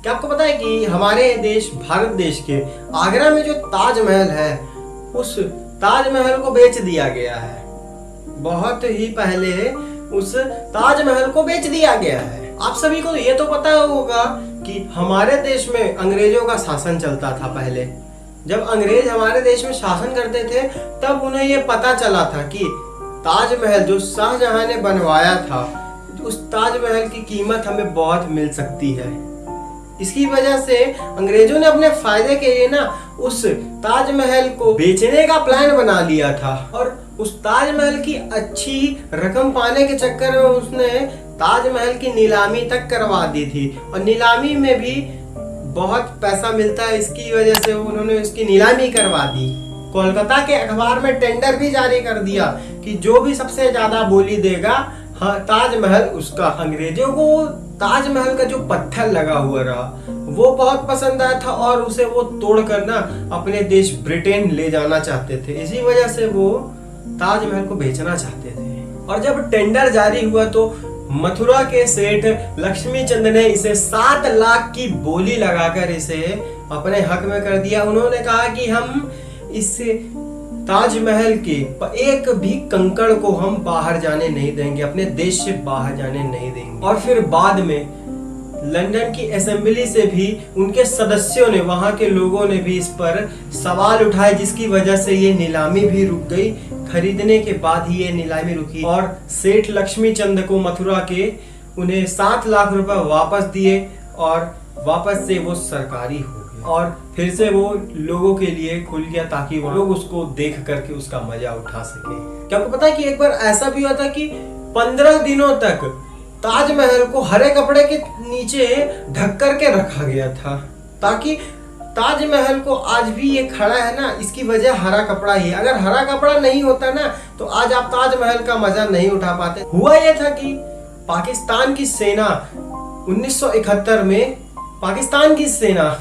क्या आपको पता है कि हमारे देश भारत देश के आगरा में जो ताजमहल है उस ताजमहल को बेच दिया गया है। बहुत ही पहले उस ताजमहल को बेच दिया गया है। आप सभी को ये तो पता होगा कि हमारे देश में अंग्रेजों का शासन चलता था। पहले जब अंग्रेज हमारे देश में शासन करते थे तब उन्हें ये पता चला था कि ताजमहल जो शाहजहां ने बनवाया था उस ताजमहल की कीमत हमें बहुत मिल सकती है। इसकी वजह से अंग्रेजों ने अपने फायदे के लिए ना उस ताजमहल को बेचने का प्लान बना लिया था और उस ताजमहल की अच्छी रकम पाने के चक्कर में उसने ताजमहल की नीलामी तक करवा दी थी और नीलामी में भी बहुत पैसा मिलता है। इसकी वजह से उन्होंने उसकी नीलामी करवा दी। कोलकाता के अखबार में टेंडर भी जारी कर दिया कि जो भी सबसे ज्यादा बोली देगा हाँ ताजमहल उसका। अंग्रेजों को ताजमहल का जो पत्थर लगा हुआ रहा वो बहुत पसंद आया था और उसे वो तोड़कर ना अपने देश ब्रिटेन ले जाना चाहते थे। इसी वजह से वो ताजमहल को बेचना चाहते थे। और जब टेंडर जारी हुआ तो मथुरा के सेठ लक्ष्मी चंद ने इसे 7 लाख की बोली लगाकर इसे अपने हक में कर दिया। उन्होंने कहा कि हम इस ताजमहल के एक भी कंकड़ को हम बाहर जाने नहीं देंगे, अपने देश से बाहर जाने नहीं देंगे। और फिर बाद में लंदन की असेंबली से भी उनके सदस्यों ने, वहां के लोगों ने भी इस पर सवाल उठाए, जिसकी वजह से ये नीलामी भी रुक गई। खरीदने के बाद ही ये नीलामी रुकी और सेठ लक्ष्मी चंद को मथुरा के उन्हें 7 लाख रुपए वापस दिए और वापस से वो सरकारी हो गया और फिर से वो लोगों के लिए खुल गया ताकि वो लोग उसको देख करके उसका मजा उठा सके। क्या आपको पता है कि एक बार ऐसा भी हुआ था कि 15 दिनों तक ताजमहल को हरे कपड़े के नीचे ढक करके रखा गया था ताकि ताजमहल को आज भी ये खड़ा है ना, इसकी वजह हरा कपड़ा ही है। अगर हरा कपड़ा नहीं होता ना तो आज आप ताजमहल का मजा नहीं उठा पाते। हुआ ये था कि पाकिस्तान की सेना 1971 में पाकिस्तान की सेना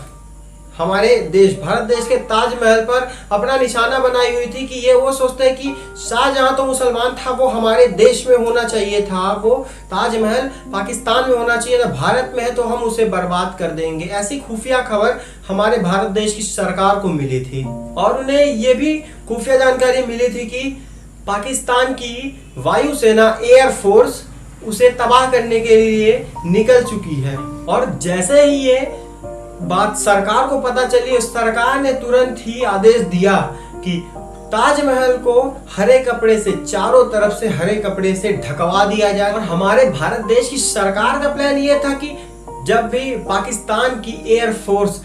हमारे देश भारत देश के ताजमहल पर अपना निशाना बनाई हुई थी कि ये वो सोचते हैं कि शाहजहां तो मुसलमान था, वो हमारे देश में होना चाहिए था, वो ताजमहल पाकिस्तान में होना चाहिए था, भारत में है तो हम उसे बर्बाद कर देंगे। ऐसी खुफिया खबर हमारे भारत देश की सरकार को मिली थी और उन्हें ये भी खुफिया जानकारी मिली थी कि पाकिस्तान की वायुसेना एयर फोर्स उसे तबाह करने के लिए निकल चुकी है। और जैसे ही ये बात सरकार को पता चली, उस सरकार ने तुरंत ही आदेश दिया कि ताजमहल को हरे कपड़े से, चारों तरफ से हरे कपड़े से ढकवा दिया जाए। और हमारे भारत देश की सरकार का प्लान ये था कि जब भी पाकिस्तान की एयर फोर्स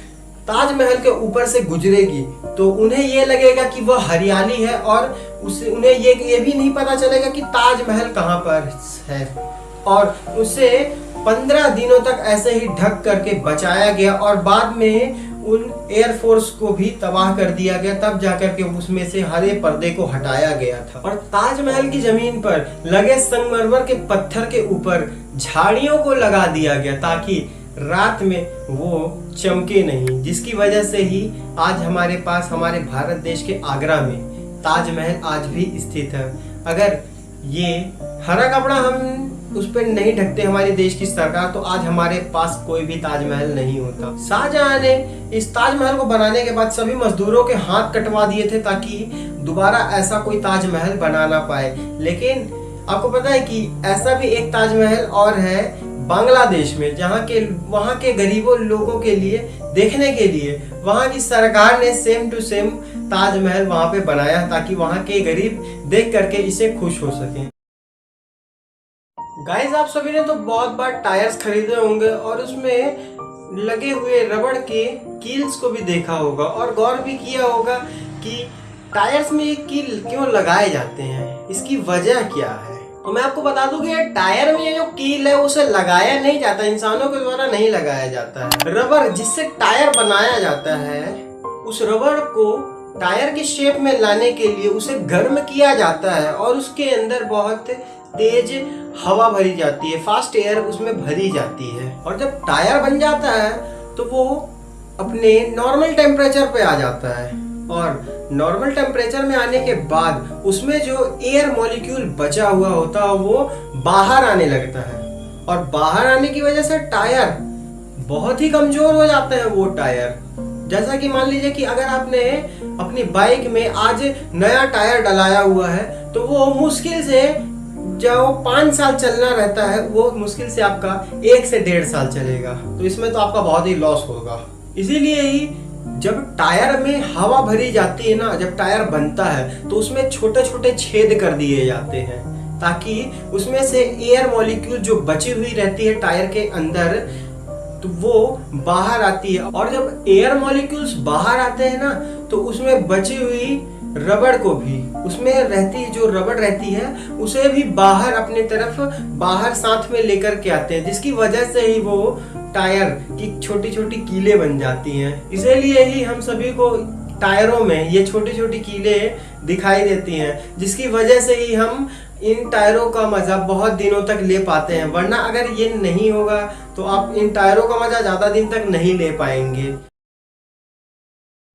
ताजमहल के ऊपर से गुजरेगी तो उन्हें ये लगेगा कि वह हरियाली है और उन्हें ये भी नहीं पता चलेगा कि ताजमहल कहाँ पर है। और उसे 15 दिनों तक ऐसे ही ढक करके बचाया गया और बाद में उन एयरफोर्स को भी तबाह कर दिया गया, तब जाकर के उसमें से हरे पर्दे को हटाया गया था। और ताजमहल की जमीन पर लगे संगमरमर के पत्थर के ऊपर झाड़ियों को लगा दिया गया ताकि रात में वो चमके नहीं, जिसकी वजह से ही आज हमारे पास हमारे भारत देश के आगरा में ताजमहल आज भी स्थित है। अगर ये हरा कपड़ा हम उस पर नहीं ढकते हमारे देश की सरकार तो आज हमारे पास कोई भी ताजमहल नहीं होता। शाहजहां ने इस ताजमहल को बनाने के बाद सभी मजदूरों के हाथ कटवा दिए थे ताकि दोबारा ऐसा कोई ताजमहल बना ना पाए। लेकिन आपको पता है कि ऐसा भी एक ताजमहल और है बांग्लादेश में, वहाँ के गरीबों लोगों के लिए देखने के लिए वहाँ की सरकार ने सेम टू सेम ताजमहल वहाँ पे बनाया ताकि वहाँ के गरीब देख करके इसे खुश हो सके। गाइस, आप सभी ने तो बहुत बार टायर्स खरीदे होंगे और उसमें लगे हुए रबड़ के कील्स को भी देखा होगा और गौर भी किया होगा कि टायर्स में ये कील क्यों लगाए जाते हैं, इसकी वजह क्या है। तो मैं आपको बता दूं कि टायर में ये जो कील है उसे लगाया नहीं जाता, इंसानों के द्वारा नहीं लगाया जाता है। रबर जिससे टायर बनाया जाता है उस रबर को टायर की शेप में लाने के लिए उसे गर्म किया जाता है और उसके अंदर बहुत तेज हवा भरी जाती है, फास्ट एयर उसमें भरी जाती है। और जब टायर बन जाता है तो वो अपने नॉर्मल टेम्परेचर पे आ जाता है और नॉर्मल टेम्परेचर में आने के बाद उसमें जो एयर मॉलिक्यूल बचा हुआ होता है वो बाहर आने लगता है और बाहर आने की वजह से टायर बहुत ही कमजोर हो जाते हैं वो टायर। जैसा कि मान लीजिए कि अगर आपने अपनी बाइक में आज नया टायर डलाया हुआ है तो वो मुश्किल से जो 5 साल चलना रहता है वो मुश्किल से आपका 1 से 1.5 साल चलेगा। तो इसमें तो आपका बहुत ही लॉस होगा। इसीलिए ही जब टायर में हवा भरी जाती है ना, जब टायर बनता है तो उसमें छोटे छोटे छेद कर दिए जाते हैं ताकि उसमें से एयर मॉलिक्यूल जो बची हुई रहती है टायर के अंदर तो वो बाहर आती है। और जब एयर मॉलिक्यूल्स बाहर आते हैं ना तो उसमें बची हुई रबड़ को भी, उसमें रहती जो रबड़ रहती है उसे भी बाहर अपने तरफ बाहर साथ में लेकर के आते हैं, जिसकी वजह से ही वो टायर की छोटी छोटी कीलें बन जाती हैं। इसीलिए ही हम सभी को टायरों में ये छोटी छोटी कीलें दिखाई देती हैं, जिसकी वजह से ही हम इन टायरों का मजा बहुत दिनों तक ले पाते हैं। वरना अगर ये नहीं होगा तो आप इन टायरों का मजा ज्यादा दिन तक नहीं ले पाएंगे।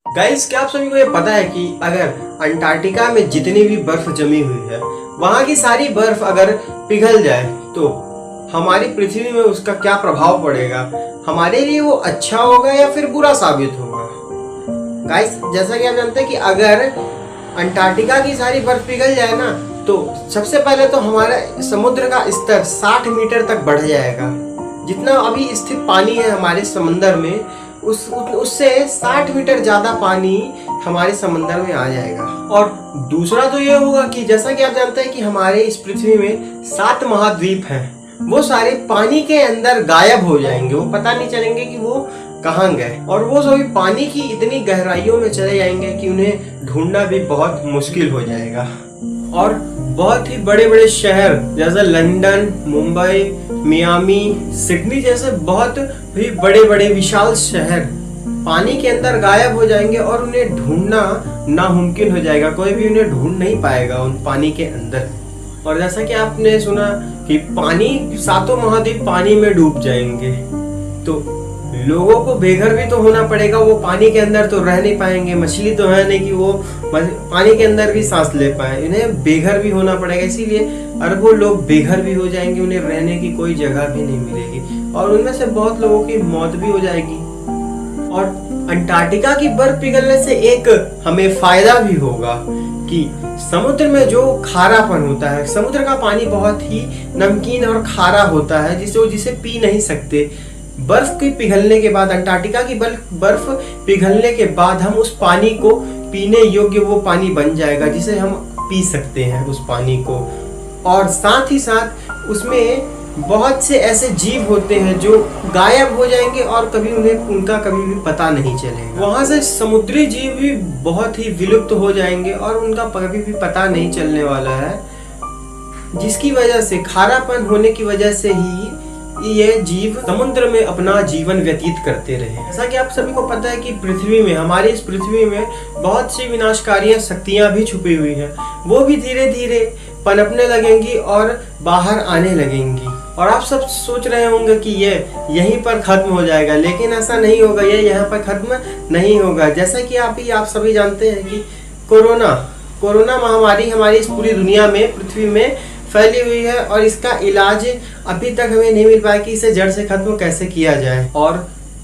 गाइस, क्या आप सभी को ये पता है कि अगर अंटार्कटिका में जितनी भी बर्फ जमी हुई है वहां की सारी बर्फ अगर पिघल जाए तो हमारी पृथ्वी में उसका क्या प्रभाव पड़ेगा? हमारे लिए वो अच्छा होगा या फिर बुरा साबित होगा? गाइस, जैसा कि आप जानते हैं कि अगर अंटार्कटिका की सारी बर्फ पिघल जाए ना तो सबसे पहले तो हमारा समुद्र का स्तर 60 मीटर तक बढ़ जाएगा। जितना अभी स्थित पानी है हमारे समंदर में उससे 60 मीटर ज्यादा पानी हमारे समंदर में आ जाएगा। और दूसरा तो ये होगा कि जैसा कि आप जानते हैं कि हमारे इस पृथ्वी में 7 महाद्वीप हैं, वो सारे पानी के अंदर गायब हो जाएंगे। वो पता नहीं चलेंगे कि वो कहाँ गए और वो सभी पानी की इतनी गहराइयों में चले जाएंगे कि उन्हें ढूंढना भी बहुत मुश्किल हो जाएगा। और बहुत ही बड़े बड़े शहर जैसे लंदन, मुंबई, मियामी, सिडनी जैसे बहुत ही बड़े बड़े विशाल शहर पानी के अंदर गायब हो जाएंगे और उन्हें ढूंढना नामुमकिन हो जाएगा। कोई भी उन्हें ढूंढ नहीं पाएगा उन पानी के अंदर। और जैसा कि आपने सुना कि पानी 7 महाद्वीप पानी में डूब जाएंगे तो लोगों को बेघर भी तो होना पड़ेगा। वो पानी के अंदर तो रह नहीं पाएंगे। मछली तो है नहीं कि वो पानी के अंदर भी सांस ले पाए, इन्हें बेघर भी होना पड़ेगा। इसीलिए अरबों लोग बेघर भी हो जाएंगे, उन्हें रहने की कोई जगह भी नहीं मिलेगी और उनमें से बहुत लोगों की मौत भी हो जाएगी। और अंटार्कटिका की बर्फ पिघलने से एक हमें फायदा भी होगा कि समुद्र में जो खारापन होता है, समुद्र का पानी बहुत ही नमकीन और खारा होता है जिसे पी नहीं सकते। बर्फ के पिघलने के बाद, अंटार्कटिका की बर्फ पिघलने के बाद हम उस पानी को पीने योग्य वो पानी बन जाएगा जिसे हम पी सकते हैं उस पानी को। और साथ ही साथ उसमें बहुत से ऐसे जीव होते हैं जो गायब हो जाएंगे और कभी उनका कभी भी पता नहीं चलेगा। वहां से समुद्री जीव भी बहुत ही विलुप्त हो जाएंगे और उनका कभी भी पता नहीं चलने वाला है, जिसकी वजह से खारापन होने की वजह से ही ये जीव समुद्र में अपना जीवन व्यतीत करते रहे। जैसा कि आप सभी को पता है कि पृथ्वी में, हमारी इस पृथ्वी में बहुत सी विनाशकारी शक्तियां भी छुपी हुई हैं। वो भी धीरे धीरे पनपने लगेंगी और बाहर आने लगेंगी। और आप सब सोच रहे होंगे कि ये यहीं पर खत्म हो जाएगा, लेकिन ऐसा नहीं होगा। ये यहाँ पर खत्म नहीं होगा। जैसा कि आप सभी जानते हैं कि कोरोना महामारी हमारी इस पूरी दुनिया में, पृथ्वी में फैली हुई है और इसका इलाज अभी तक हमें नहीं मिल पाया कि इसे जड़ से खत्म कैसे किया जाए। और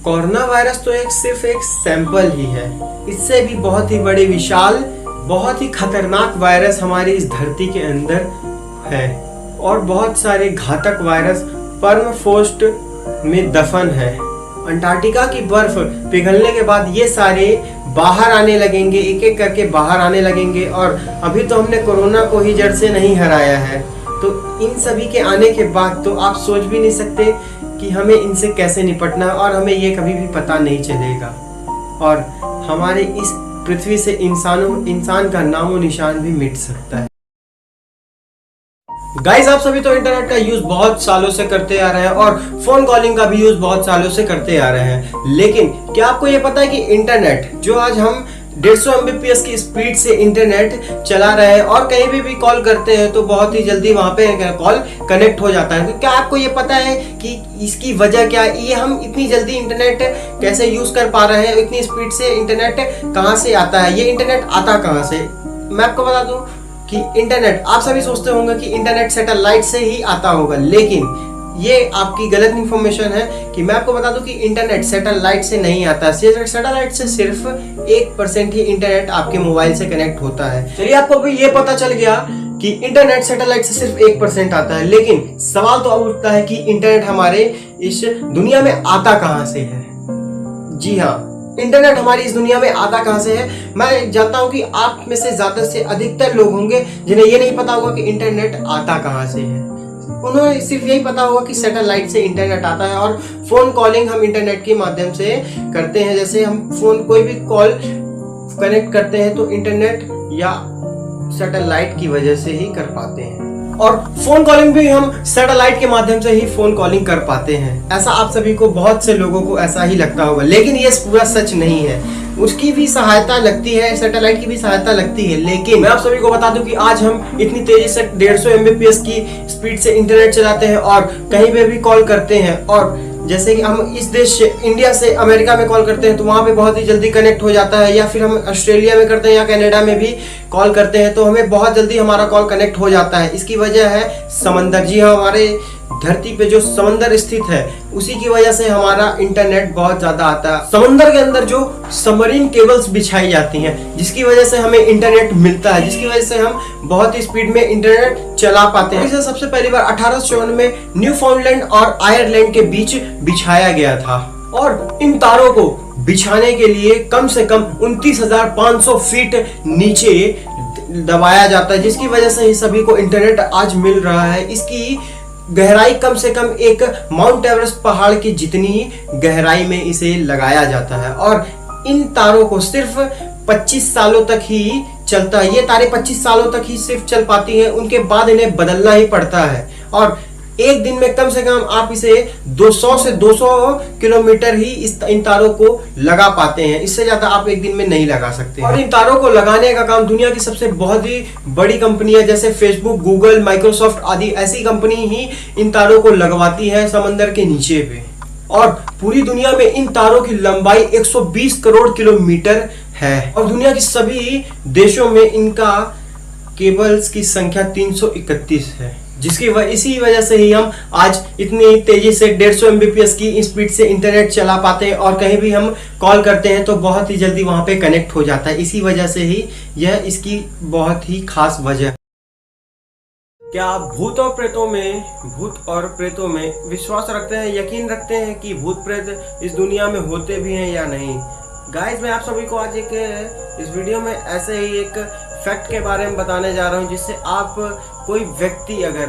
कोरोना वायरस तो सिर्फ एक सैंपल ही है। इससे भी बहुत ही बड़े विशाल, बहुत ही खतरनाक वायरस हमारी इस धरती के अंदर है और बहुत सारे घातक वायरस परमफ्रोस्ट में दफन है। अंटार्कटिका की बर्फ पिघलने के बाद ये सारे बाहर आने लगेंगे, एक एक करके बाहर आने लगेंगे। और अभी तो हमने कोरोना को ही जड़ से नहीं हराया है, तो इन सभी के आने के बाद तो आप सोच भी नहीं सकते कि हमें इनसे कैसे निपटना है और हमें ये कभी भी पता नहीं चलेगा। और हमारे इस पृथ्वी से इंसान का नामो निशान भी मिट सकता है। गाइस, आप सभी तो इंटरनेट का यूज बहुत सालों से करते आ रहे हैं और फोन कॉलिंग का भी यूज बहुत सालों से करते आ रहे हैं। लेकिन क्या आपको ये पता है कि इंटरनेट जो आज हम 150 Mbps की स्पीड से इंटरनेट चला रहे हैं और कहीं भी कॉल करते हैं तो बहुत ही जल्दी वहां पे कॉल कनेक्ट हो जाता है। तो क्या आपको ये पता है कि इसकी वजह क्या है? ये हम इतनी जल्दी इंटरनेट कैसे यूज कर पा रहे हैं? इतनी स्पीड से इंटरनेट कहाँ से आता है? ये इंटरनेट आता कहाँ से? मैं आपको बता दूं कि इंटरनेट, आप सभी सोचते होंगे कि इंटरनेट सैटेलाइट से ही आता होगा, लेकिन ये आपकी गलत इन्फॉर्मेशन है कि मैं आपको बता दूं कि इंटरनेट सैटेलाइट से नहीं आता। सैटेलाइट से सिर्फ 1% ही इंटरनेट आपके मोबाइल से कनेक्ट होता है। चलिए, आपको भी ये पता चल गया कि इंटरनेट सैटेलाइट से सिर्फ 1% आता है। लेकिन सवाल तो अब उठता है कि इंटरनेट हमारे इस दुनिया में आता कहां से है। जी हाँ, इंटरनेट हमारी इस दुनिया में आता कहां से है। मैं जानता हूं कि आप में से ज्यादा से अधिकतर लोग होंगे जिन्हें ये नहीं पता होगा कि इंटरनेट आता कहां से है। उन्हें सिर्फ यही पता होगा कि सैटेलाइट से इंटरनेट आता है और फोन कॉलिंग हम इंटरनेट के माध्यम से करते हैं। जैसे हम फोन कोई भी कॉल कनेक्ट करते हैं तो इंटरनेट या सैटेलाइट की वजह से ही कर पाते हैं। और फोन कॉलिंग भी हम सैटेलाइट के माध्यम से ही फोन कॉलिंग कर पाते हैं। ऐसा आप सभी को, बहुत से लोगों को ऐसा ही लगता होगा, लेकिन ये पूरा सच नहीं है। उसकी भी सहायता लगती है, सैटेलाइट की भी सहायता लगती है। लेकिन मैं आप सभी को बता दूं कि आज हम इतनी तेजी से 150 Mbps की स्पीड से इंटरनेट चलाते हैं और कहीं पे भी कॉल करते हैं। और जैसे कि हम इस देश से, इंडिया से अमेरिका में कॉल करते हैं तो वहाँ पे बहुत ही जल्दी कनेक्ट हो जाता है, या फिर हम ऑस्ट्रेलिया में करते हैं या कनाडा में भी कॉल करते हैं तो हमें बहुत जल्दी हमारा कॉल कनेक्ट हो जाता है। इसकी वजह है समंदर। जी हाँ, हमारे धरती पे जो समंदर स्थित है उसी की वजह से हमारा इंटरनेट बहुत ज्यादा आता है। समंदर के अंदर जो सबमरीन केबल्स बिछाई जाती हैं जिसकी वजह से हमें इंटरनेट मिलता है, जिसकी वजह से हम बहुत ही स्पीड में इंटरनेट चला पाते हैं। इसे सबसे पहली बार 1854 में न्यूफाउंडलैंड और आयरलैंड के बीच बिछाया गया था। और इन तारों को बिछाने के लिए कम से कम 29,500 फीट नीचे दबाया जाता है, जिसकी वजह से ही सभी को इंटरनेट आज मिल रहा है। इसकी गहराई कम से कम एक माउंट एवरेस्ट पहाड़ की जितनी गहराई में इसे लगाया जाता है। और इन तारों को सिर्फ 25 सालों तक ही चलता है। ये तारे 25 सालों तक ही सिर्फ चल पाती हैं, उनके बाद इन्हें बदलना ही पड़ता है। और एक दिन में कम से कम आप इसे 200 से 200 किलोमीटर ही इन तारों को लगा पाते हैं। इससे ज्यादा आप एक दिन में नहीं लगा सकते। और इन तारों को लगाने का काम दुनिया की सबसे बहुत ही बड़ी कंपनी है, जैसे फेसबुक, गूगल, माइक्रोसॉफ्ट आदि ऐसी कंपनी ही इन तारों को लगवाती है समंदर के नीचे पे। और पूरी दुनिया में इन तारों की लंबाई 120 करोड़ किलोमीटर है। और दुनिया के सभी देशों में इनका केबल्स की संख्या 331 है, इसी वजह से ही हम आज इतनी तेजी से 150 Mbps की स्पीड से इंटरनेट चला पाते हैं। और कहीं भी हम कॉल करते हैं तो बहुत ही जल्दी वहां पे कनेक्ट हो जाता है। इसी वजह से ही यह इसकी बहुत ही खास वजह। क्या आप भूत और प्रेतों में विश्वास रखते हैं, यकीन रखते हैं कि भूत प्रेत इस दुनिया में होते भी हैं या नहीं? गाइस, मैं आप सभी को आज इस वीडियो में ऐसे ही एक फैक्ट के बारे में बताने जा रहा हूं, जिससे आप कोई व्यक्ति अगर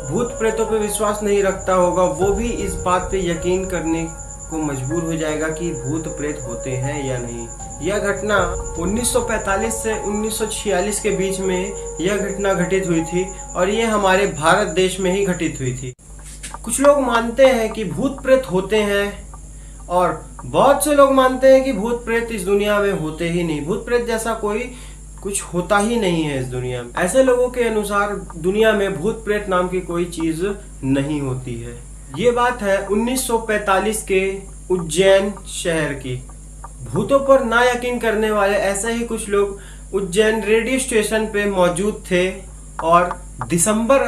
भूत प्रेतों पे विश्वास नहीं रखता होगा वो भी इस बात पे यकीन करने को मजबूर हो जाएगा कि भूत प्रेत होते हैं या नहीं। यह घटना 1945 से 1946 के बीच में यह घटना घटित हुई थी और यह हमारे भारत देश में ही घटित हुई थी। कुछ लोग मानते हैं कि भूत प्रेत होते हैं और बहुत से लोग मानते हैं कि भूत प्रेत इस दुनिया में होते ही नहीं। भूत प्रेत जैसा कोई कुछ होता ही नहीं है इस दुनिया में। ऐसे लोगों के अनुसार दुनिया में भूत प्रेत नाम की कोई चीज नहीं होती है। ये बात है 1945 के उज्जैन शहर की। भूतों पर ना यकीन करने वाले ऐसे ही कुछ लोग उज्जैन रेडियो स्टेशन पे मौजूद थे और दिसंबर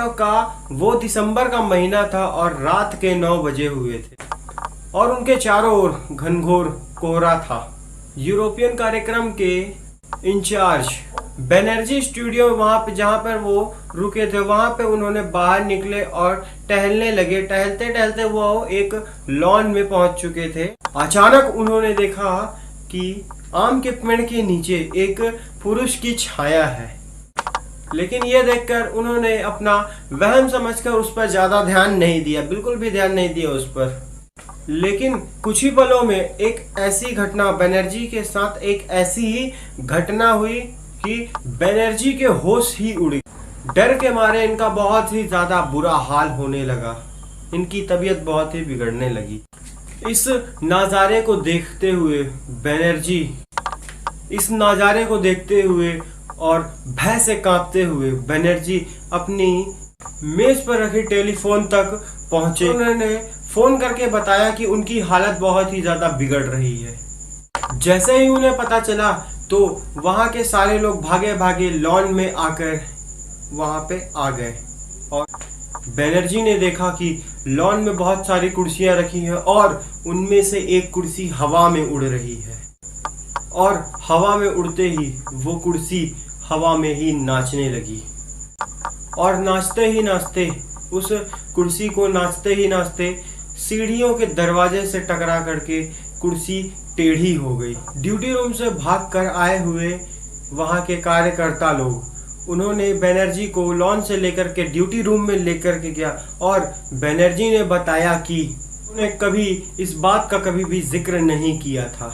का महीना था और रात के 9 बजे हुए थे और उनके चारों ओर घनघोर कोहरा था। यूरोपियन कार्यक्रम के इंचार्ज बैनर्जी स्टूडियो वहां पे जहां पर वो रुके थे वहां पे उन्होंने बाहर निकले और टहलने लगे। टहलते टहलते वो एक लॉन में पहुंच चुके थे। अचानक उन्होंने देखा कि आम के पेड़ के नीचे एक पुरुष की छाया है, लेकिन ये देखकर उन्होंने अपना वहम समझकर उस पर ज्यादा ध्यान नहीं दिया, बिल्कुल भी ध्यान नहीं दिया उस पर। लेकिन कुछ ही पलों में एक ऐसी घटना बनर्जी के साथ एक ऐसी ही घटना हुई कि बनर्जी के होश ही उड़ गए। डर के मारे इनका बहुत ही ज्यादा बुरा हाल होने लगा, इनकी तबीयत बहुत ही बिगड़ने लगी। इस नज़ारे को देखते हुए बनर्जी और भय से कांपते हुए बनर्जी अपनी मेज पर रखे टेलीफोन तक पहुंचे। उन्होंने फोन करके बताया कि उनकी हालत बहुत ही ज्यादा बिगड़ रही है। जैसे ही उन्हें पता चला तो वहां के सारे लोग भागे भागे लॉन में आकर वहां पे आ गए और बनर्जी ने देखा कि लॉन में बहुत सारी कुर्सियां रखी हैं और उनमें से एक कुर्सी हवा में उड़ रही है और हवा में उड़ते ही वो कुर्सी हवा में ही नाचने लगी और नाचते ही नाचते उस कुर्सी को नाचते ही नाचते सीढ़ियों के दरवाजे से टकरा करके कुर्सी टेढ़ी हो गई। ड्यूटी रूम से भागकर आए हुए वहां के कार्यकर्ता लोग उन्होंने बनर्जी को लॉन से लेकर के ड्यूटी रूम में लेकर के गया और बनर्जी ने बताया कि उन्होंने कभी इस बात का कभी भी जिक्र नहीं किया था,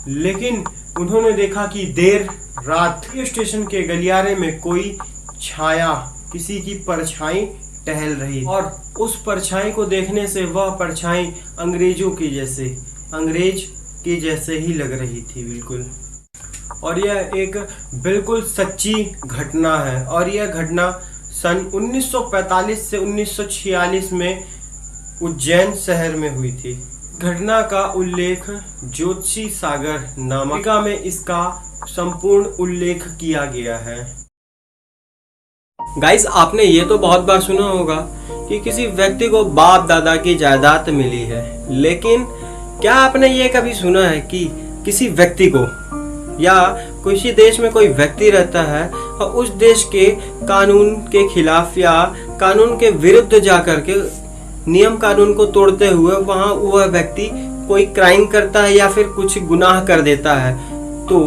लेकिन उन्होंने देखा कि देर रात स्टेशन के गलियारे में कोई छाया, किसी की परछाई टहल रही और उस परछाई को देखने से वह परछाई अंग्रेज के जैसे ही लग रही थी बिल्कुल। और यह एक बिल्कुल सच्ची घटना है और यह घटना सन 1945 से 1946 में उज्जैन शहर में हुई थी। घटना का उल्लेख ज्योतिषी सागर नामक में इसका संपूर्ण उल्लेख किया गया है। गाइस, आपने ये तो बहुत बार सुना होगा कि किसी व्यक्ति को बाप दादा की जायदाद मिली है, लेकिन क्या आपने ये कभी सुना है कि किसी व्यक्ति को या किसी देश में कोई व्यक्ति रहता है और उस देश के कानून के खिलाफ या कानून के विरुद्ध जाकर के नियम कानून को तोड़ते हुए वहाँ वह व्यक्ति कोई क्राइम करता है या फिर कुछ गुनाह कर देता है, तो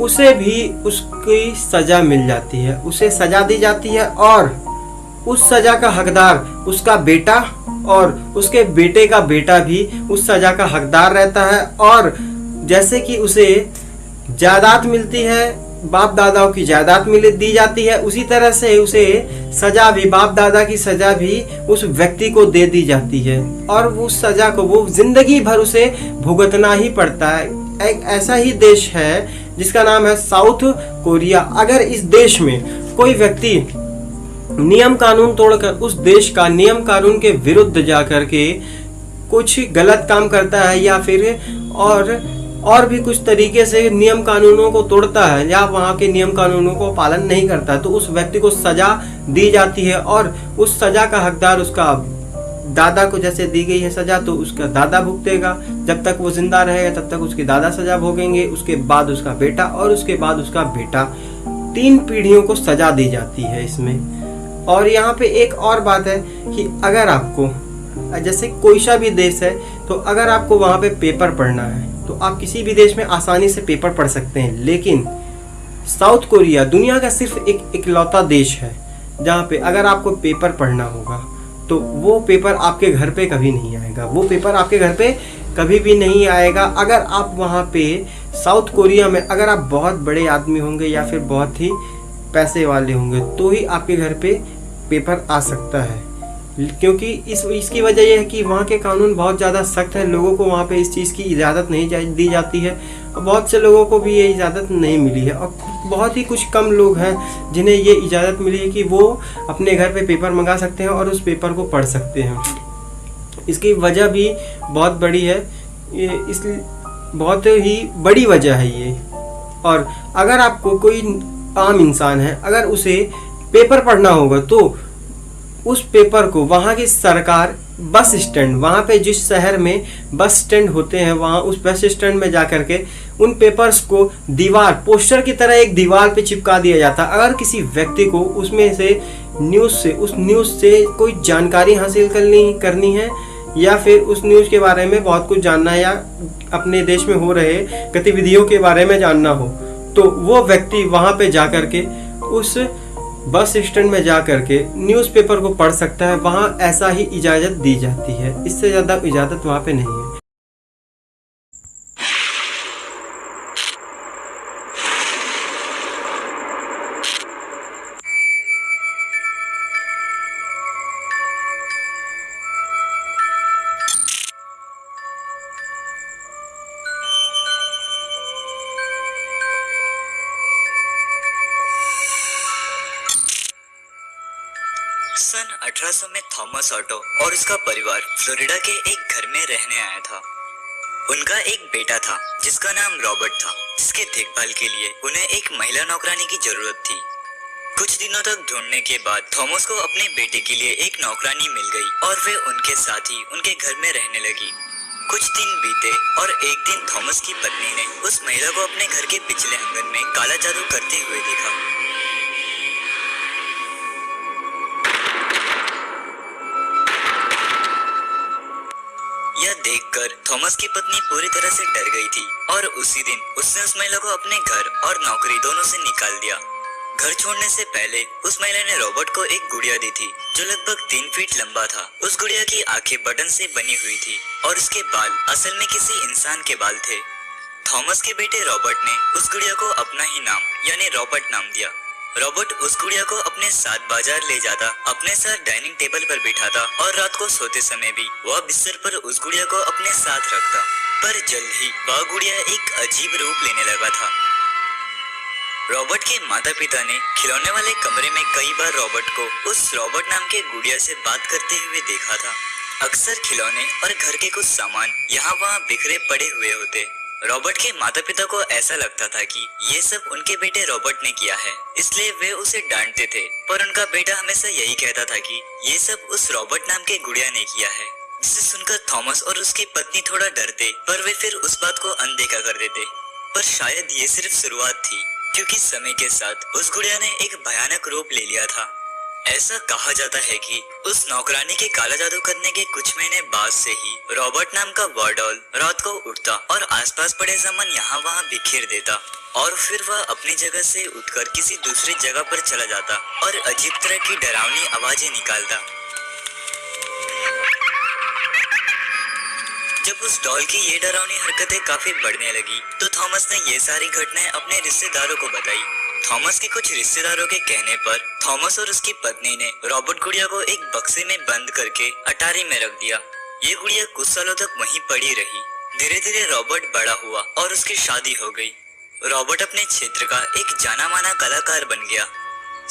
उसे भी उसकी सजा मिल जाती है, उसे सजा दी जाती है और उस सजा का हकदार उसका बेटा और उसके बेटे का बेटा भी उस सजा का हकदार रहता है। और जैसे कि उसे जायदाद मिलती है, बाप दादाओं की जायदाद दी जाती है, उसी तरह से उसे सजा भी, बाप दादा की सजा भी उस व्यक्ति को दे दी जाती है और उस सजा को वो जिंदगी भर उसे भुगतना ही पड़ता है। एक ऐसा ही देश है जिसका नाम है साउथ कोरिया। अगर इस देश में कोई व्यक्ति नियम कानून तोड़कर उस देश का नियम कानून के विरुद्ध जाकर के कुछ गलत काम करता है या फिर और भी कुछ तरीके से नियम कानूनों को तोड़ता है या वहाँ के नियम कानूनों को पालन नहीं करता, तो उस व्यक्ति को सजा दी जाती है और उस सजा का हकदार उसका दादा को जैसे दी गई है सजा, तो उसका दादा भुगतेगा। जब तक वो जिंदा रहेगा तब तक उसके दादा सजा भोगेंगे, उसके बाद उसका बेटा और उसके बाद उसका बेटा। 3 पीढ़ियों को सजा दी जाती है इसमें। और यहाँ पे एक और बात है कि अगर आपको, जैसे कोई सा भी देश है, तो अगर आपको वहाँ पे पेपर पढ़ना है तो आप किसी भी देश में आसानी से पेपर पढ़ सकते हैं, लेकिन साउथ कोरिया दुनिया का सिर्फ एक इकलौता देश है जहाँ पे अगर आपको पेपर पढ़ना होगा तो वो पेपर आपके घर पे कभी नहीं आएगा, वो पेपर आपके घर पे कभी भी नहीं आएगा। अगर आप वहाँ पे साउथ कोरिया में अगर आप बहुत बड़े आदमी होंगे या फिर बहुत ही पैसे वाले होंगे तो ही आपके घर पे पेपर आ सकता है, क्योंकि इसकी वजह यह है कि वहाँ के कानून बहुत ज़्यादा सख्त है। लोगों को वहाँ पे इस चीज़ की इजाज़त नहीं दी जाती है और बहुत से लोगों को भी ये इजाज़त नहीं मिली है और बहुत ही कुछ कम लोग हैं जिन्हें ये इजाज़त मिली है कि वो अपने घर पे पेपर मंगा सकते हैं और उस पेपर को पढ़ सकते हैं। इसकी वजह भी बहुत बड़ी है, इस बहुत ही बड़ी वजह है ये। और अगर आपको कोई आम इंसान है, अगर उसे पेपर पढ़ना होगा तो उस पेपर को वहाँ की सरकार बस स्टैंड, वहाँ पे जिस शहर में बस स्टैंड होते हैं वहाँ उस बस स्टैंड में जा कर के उन पेपर्स को दीवार, पोस्टर की तरह एक दीवार पे चिपका दिया जाता। अगर किसी व्यक्ति को उसमें से उस न्यूज़ से कोई जानकारी हासिल करनी है या फिर उस न्यूज़ के बारे में बहुत कुछ जानना है या अपने देश में हो रहे गतिविधियों के बारे में जानना हो, तो वो व्यक्ति वहाँ पे जा कर के उस बस स्टैंड में जा करके न्यूज़पेपर को पढ़ सकता है। वहाँ ऐसा ही इजाज़त दी जाती है, इससे ज़्यादा इजाज़त वहाँ पे नहीं है। सन 1800 में थॉमस ऑटो और उसका परिवार फ्लोरिडा के एक घर में रहने आया था। उनका एक बेटा था जिसका नाम रॉबर्ट था, जिसके देखभाल के लिए उन्हें एक महिला नौकरानी की जरूरत थी। कुछ दिनों तक ढूंढने के बाद थॉमस को अपने बेटे के लिए एक नौकरानी मिल गई और वे उनके साथ ही उनके घर में रहने लगी। कुछ दिन बीते और एक दिन थॉमस की पत्नी ने उस महिला को अपने घर के पिछले आंगन में काला जादू करते हुए देखा। यह देखकर थॉमस की पत्नी पूरी तरह से डर गई थी और उसी दिन उसने उस महिला को अपने घर और नौकरी दोनों से निकाल दिया। घर छोड़ने से पहले उस महिला ने रॉबर्ट को एक गुड़िया दी थी जो लगभग 3 फीट लंबा था। उस गुड़िया की आंखें बटन से बनी हुई थी और उसके बाल असल में किसी इंसान के बाल थे। थॉमस के बेटे रॉबर्ट ने उस गुड़िया को अपना ही नाम यानी रॉबर्ट नाम दिया। रॉबर्ट उस गुड़िया को अपने साथ बाजार ले जाता, अपने साथ डाइनिंग टेबल पर बिठाता और रात को सोते समय भी वह बिस्तर पर उस गुड़िया को अपने साथ रखता। पर जल्द ही वह गुड़िया एक अजीब रूप लेने लगा था। रॉबर्ट के माता पिता ने खिलौने वाले कमरे में कई बार रॉबर्ट को उस रॉबर्ट नाम के गुड़िया से बात करते हुए देखा था। अक्सर खिलौने और घर के कुछ सामान यहाँ वहाँ बिखरे पड़े हुए होते। रॉबर्ट के माता पिता को ऐसा लगता था कि ये सब उनके बेटे रॉबर्ट ने किया है, इसलिए वे उसे डांटते थे। पर उनका बेटा हमेशा यही कहता था कि ये सब उस रॉबर्ट नाम के गुड़िया ने किया है। जिसे सुनकर थॉमस और उसकी पत्नी थोड़ा डरते, पर वे फिर उस बात को अनदेखा कर देते। पर शायद ये सिर्फ शुरुआत थी, क्योंकि समय के साथ उस गुड़िया ने एक भयानक रूप ले लिया था। ऐसा कहा जाता है कि उस नौकरानी के काला जादू करने के कुछ महीने बाद से ही रॉबर्ट नाम का वह डॉल रात को उठता और आसपास पड़े सामान यहाँ वहाँ बिखेर देता और फिर वह अपनी जगह से उठकर किसी दूसरी जगह पर चला जाता और अजीब तरह की डरावनी आवाजें निकालता। जब उस डॉल की ये डरावनी हरकतें काफी बढ़ने लगी तो थॉमस ने ये सारी घटनाएं अपने रिश्तेदारों को बताई। थॉमस के कुछ रिश्तेदारों के कहने पर थॉमस और उसकी पत्नी ने रॉबर्ट गुड़िया को एक बक्से में बंद करके अटारी में रख दिया। ये गुड़िया कुछ सालों तक वहीं पड़ी रही। धीरे धीरे रॉबर्ट बड़ा हुआ और उसकी शादी हो गई। रॉबर्ट अपने क्षेत्र का एक जाना माना कलाकार बन गया।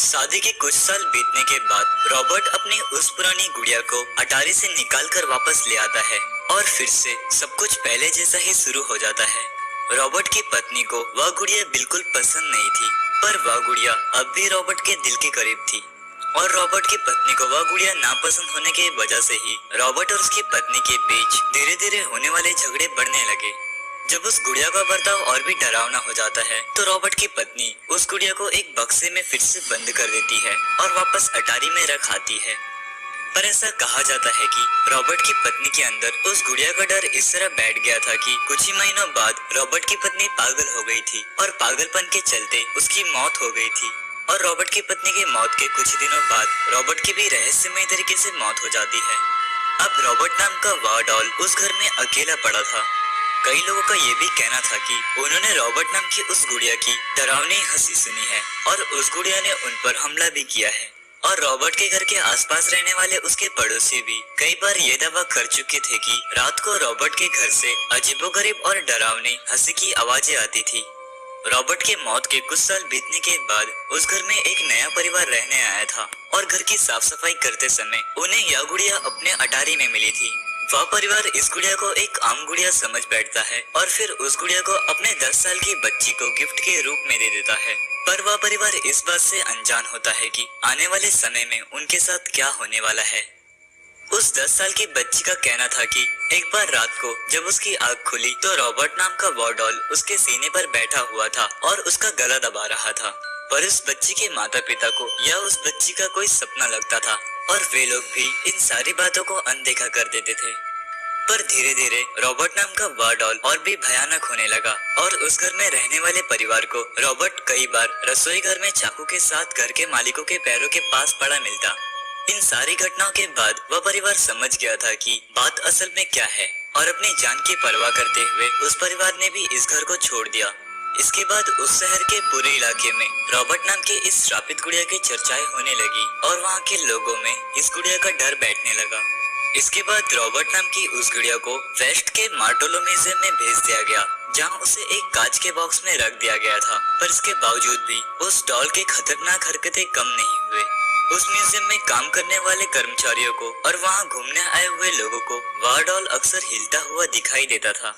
शादी के कुछ साल बीतने के बाद रॉबर्ट अपनी उस पुरानी गुड़िया को अटारी से निकाल कर वापस ले आता है और फिर से सब कुछ पहले जैसा ही शुरू हो जाता है। रॉबर्ट की पत्नी को वह गुड़िया बिल्कुल पसंद नहीं थी, पर वह गुड़िया अब भी रॉबर्ट के दिल के करीब थी और रॉबर्ट की पत्नी को वह गुड़िया नापसंद होने की वजह से ही रॉबर्ट और उसकी पत्नी के बीच धीरे धीरे होने वाले झगड़े बढ़ने लगे। जब उस गुड़िया का बर्ताव और भी डरावना हो जाता है तो रॉबर्ट की पत्नी उस गुड़िया को एक बक्से में फिर से बंद कर देती है और वापस अटारी में रख आती है। पर ऐसा कहा जाता है कि रॉबर्ट की पत्नी के अंदर उस गुड़िया का डर इस तरह बैठ गया था कि कुछ ही महीनों बाद रॉबर्ट की पत्नी पागल हो गई थी और पागलपन के चलते उसकी मौत हो गई थी। और रॉबर्ट की पत्नी की मौत के कुछ दिनों बाद रॉबर्ट की भी रहस्यमय तरीके से मौत हो जाती है। अब रॉबर्ट नाम का वह डॉल उस घर में अकेला पड़ा था। कई लोगों का ये भी कहना था कि उन्होंने रॉबर्ट नाम की उस गुड़िया की डरावनी हंसी सुनी है और उस गुड़िया ने उन पर हमला भी किया है। और रॉबर्ट के घर के आसपास रहने वाले उसके पड़ोसी भी कई बार ये दावा कर चुके थे कि रात को रॉबर्ट के घर से अजीबोगरीब और डरावनी हंसी की आवाजें आती थी। रॉबर्ट के मौत के कुछ साल बीतने के बाद उस घर में एक नया परिवार रहने आया था और घर की साफ सफाई करते समय उन्हें यह गुड़िया अपने अटारी में मिली थी। वह परिवार इस गुड़िया को एक आम गुड़िया समझ बैठता है और फिर उस गुड़िया को अपने 10 साल की बच्ची को गिफ्ट के रूप में दे देता है। पर वह परिवार इस बात से अनजान होता है कि आने वाले समय में उनके साथ क्या होने वाला है। उस 10 साल की बच्ची का कहना था कि एक बार रात को जब उसकी आंख खुली तो रॉबर्ट नाम का वो डॉल उसके सीने पर बैठा हुआ था और उसका गला दबा रहा था। पर उस बच्ची के माता पिता को या उस बच्ची का कोई सपना लगता था और वे लोग भी इन सारी बातों को अनदेखा कर देते थे। पर धीरे धीरे रॉबर्ट नाम का वह डॉल और भी भयानक होने लगा और उस घर में रहने वाले परिवार को रॉबर्ट कई बार रसोई घर में चाकू के साथ घर के मालिकों के पैरों के पास पड़ा मिलता। इन सारी घटनाओं के बाद वह परिवार समझ गया था कि बात असल में क्या है और अपनी जान की परवाह करते हुए उस परिवार ने भी इस घर को छोड़ दिया। इसके बाद उस शहर के पूरे इलाके में रॉबर्ट नाम के इस श्रापित गुड़िया की चर्चाएं होने लगी और वहाँ के लोगों में इस गुड़िया का डर बैठने लगा। इसके बाद रॉबर्ट नाम की उस गुड़िया को वेस्ट के मार्टोलो म्यूजियम में भेज दिया गया, जहाँ उसे एक कांच के बॉक्स में रख दिया गया था। पर इसके बावजूद भी उस डॉल के खतरनाक हरकतें कम नहीं हुए। उस म्यूजियम में काम करने वाले कर्मचारियों को और वहाँ घूमने आए हुए लोगों को वह डॉल अक्सर हिलता हुआ दिखाई देता था।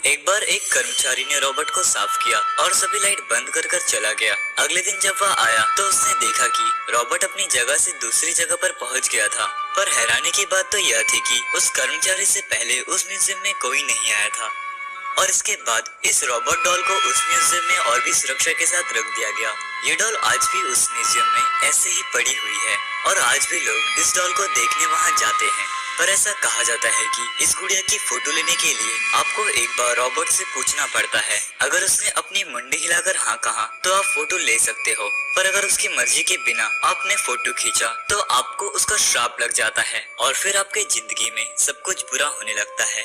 एक बार एक कर्मचारी ने रॉबर्ट को साफ किया और सभी लाइट बंद कर चला गया। अगले दिन जब वह आया तो उसने देखा कि रॉबर्ट अपनी जगह से दूसरी जगह पर पहुंच गया था। पर हैरानी की बात तो यह थी कि उस कर्मचारी से पहले उस म्यूजियम में कोई नहीं आया था और इसके बाद इस रॉबर्ट डॉल को उस म्यूजियम में और भी सुरक्षा के साथ रख दिया गया। ये डॉल आज भी उस म्यूजियम में ऐसे ही पड़ी हुई है और आज भी लोग इस डॉल को देखने वहां जाते हैं। पर ऐसा कहा जाता है कि इस गुड़िया की फोटो लेने के लिए आपको एक बार रॉबर्ट से पूछना पड़ता है। अगर उसने अपनी मुंडी हिलाकर हाँ कहा तो आप फोटो ले सकते हो, पर अगर उसकी मर्जी के बिना आपने फोटो खींचा तो आपको उसका श्राप लग जाता है और फिर आपके जिंदगी में सब कुछ बुरा होने लगता है।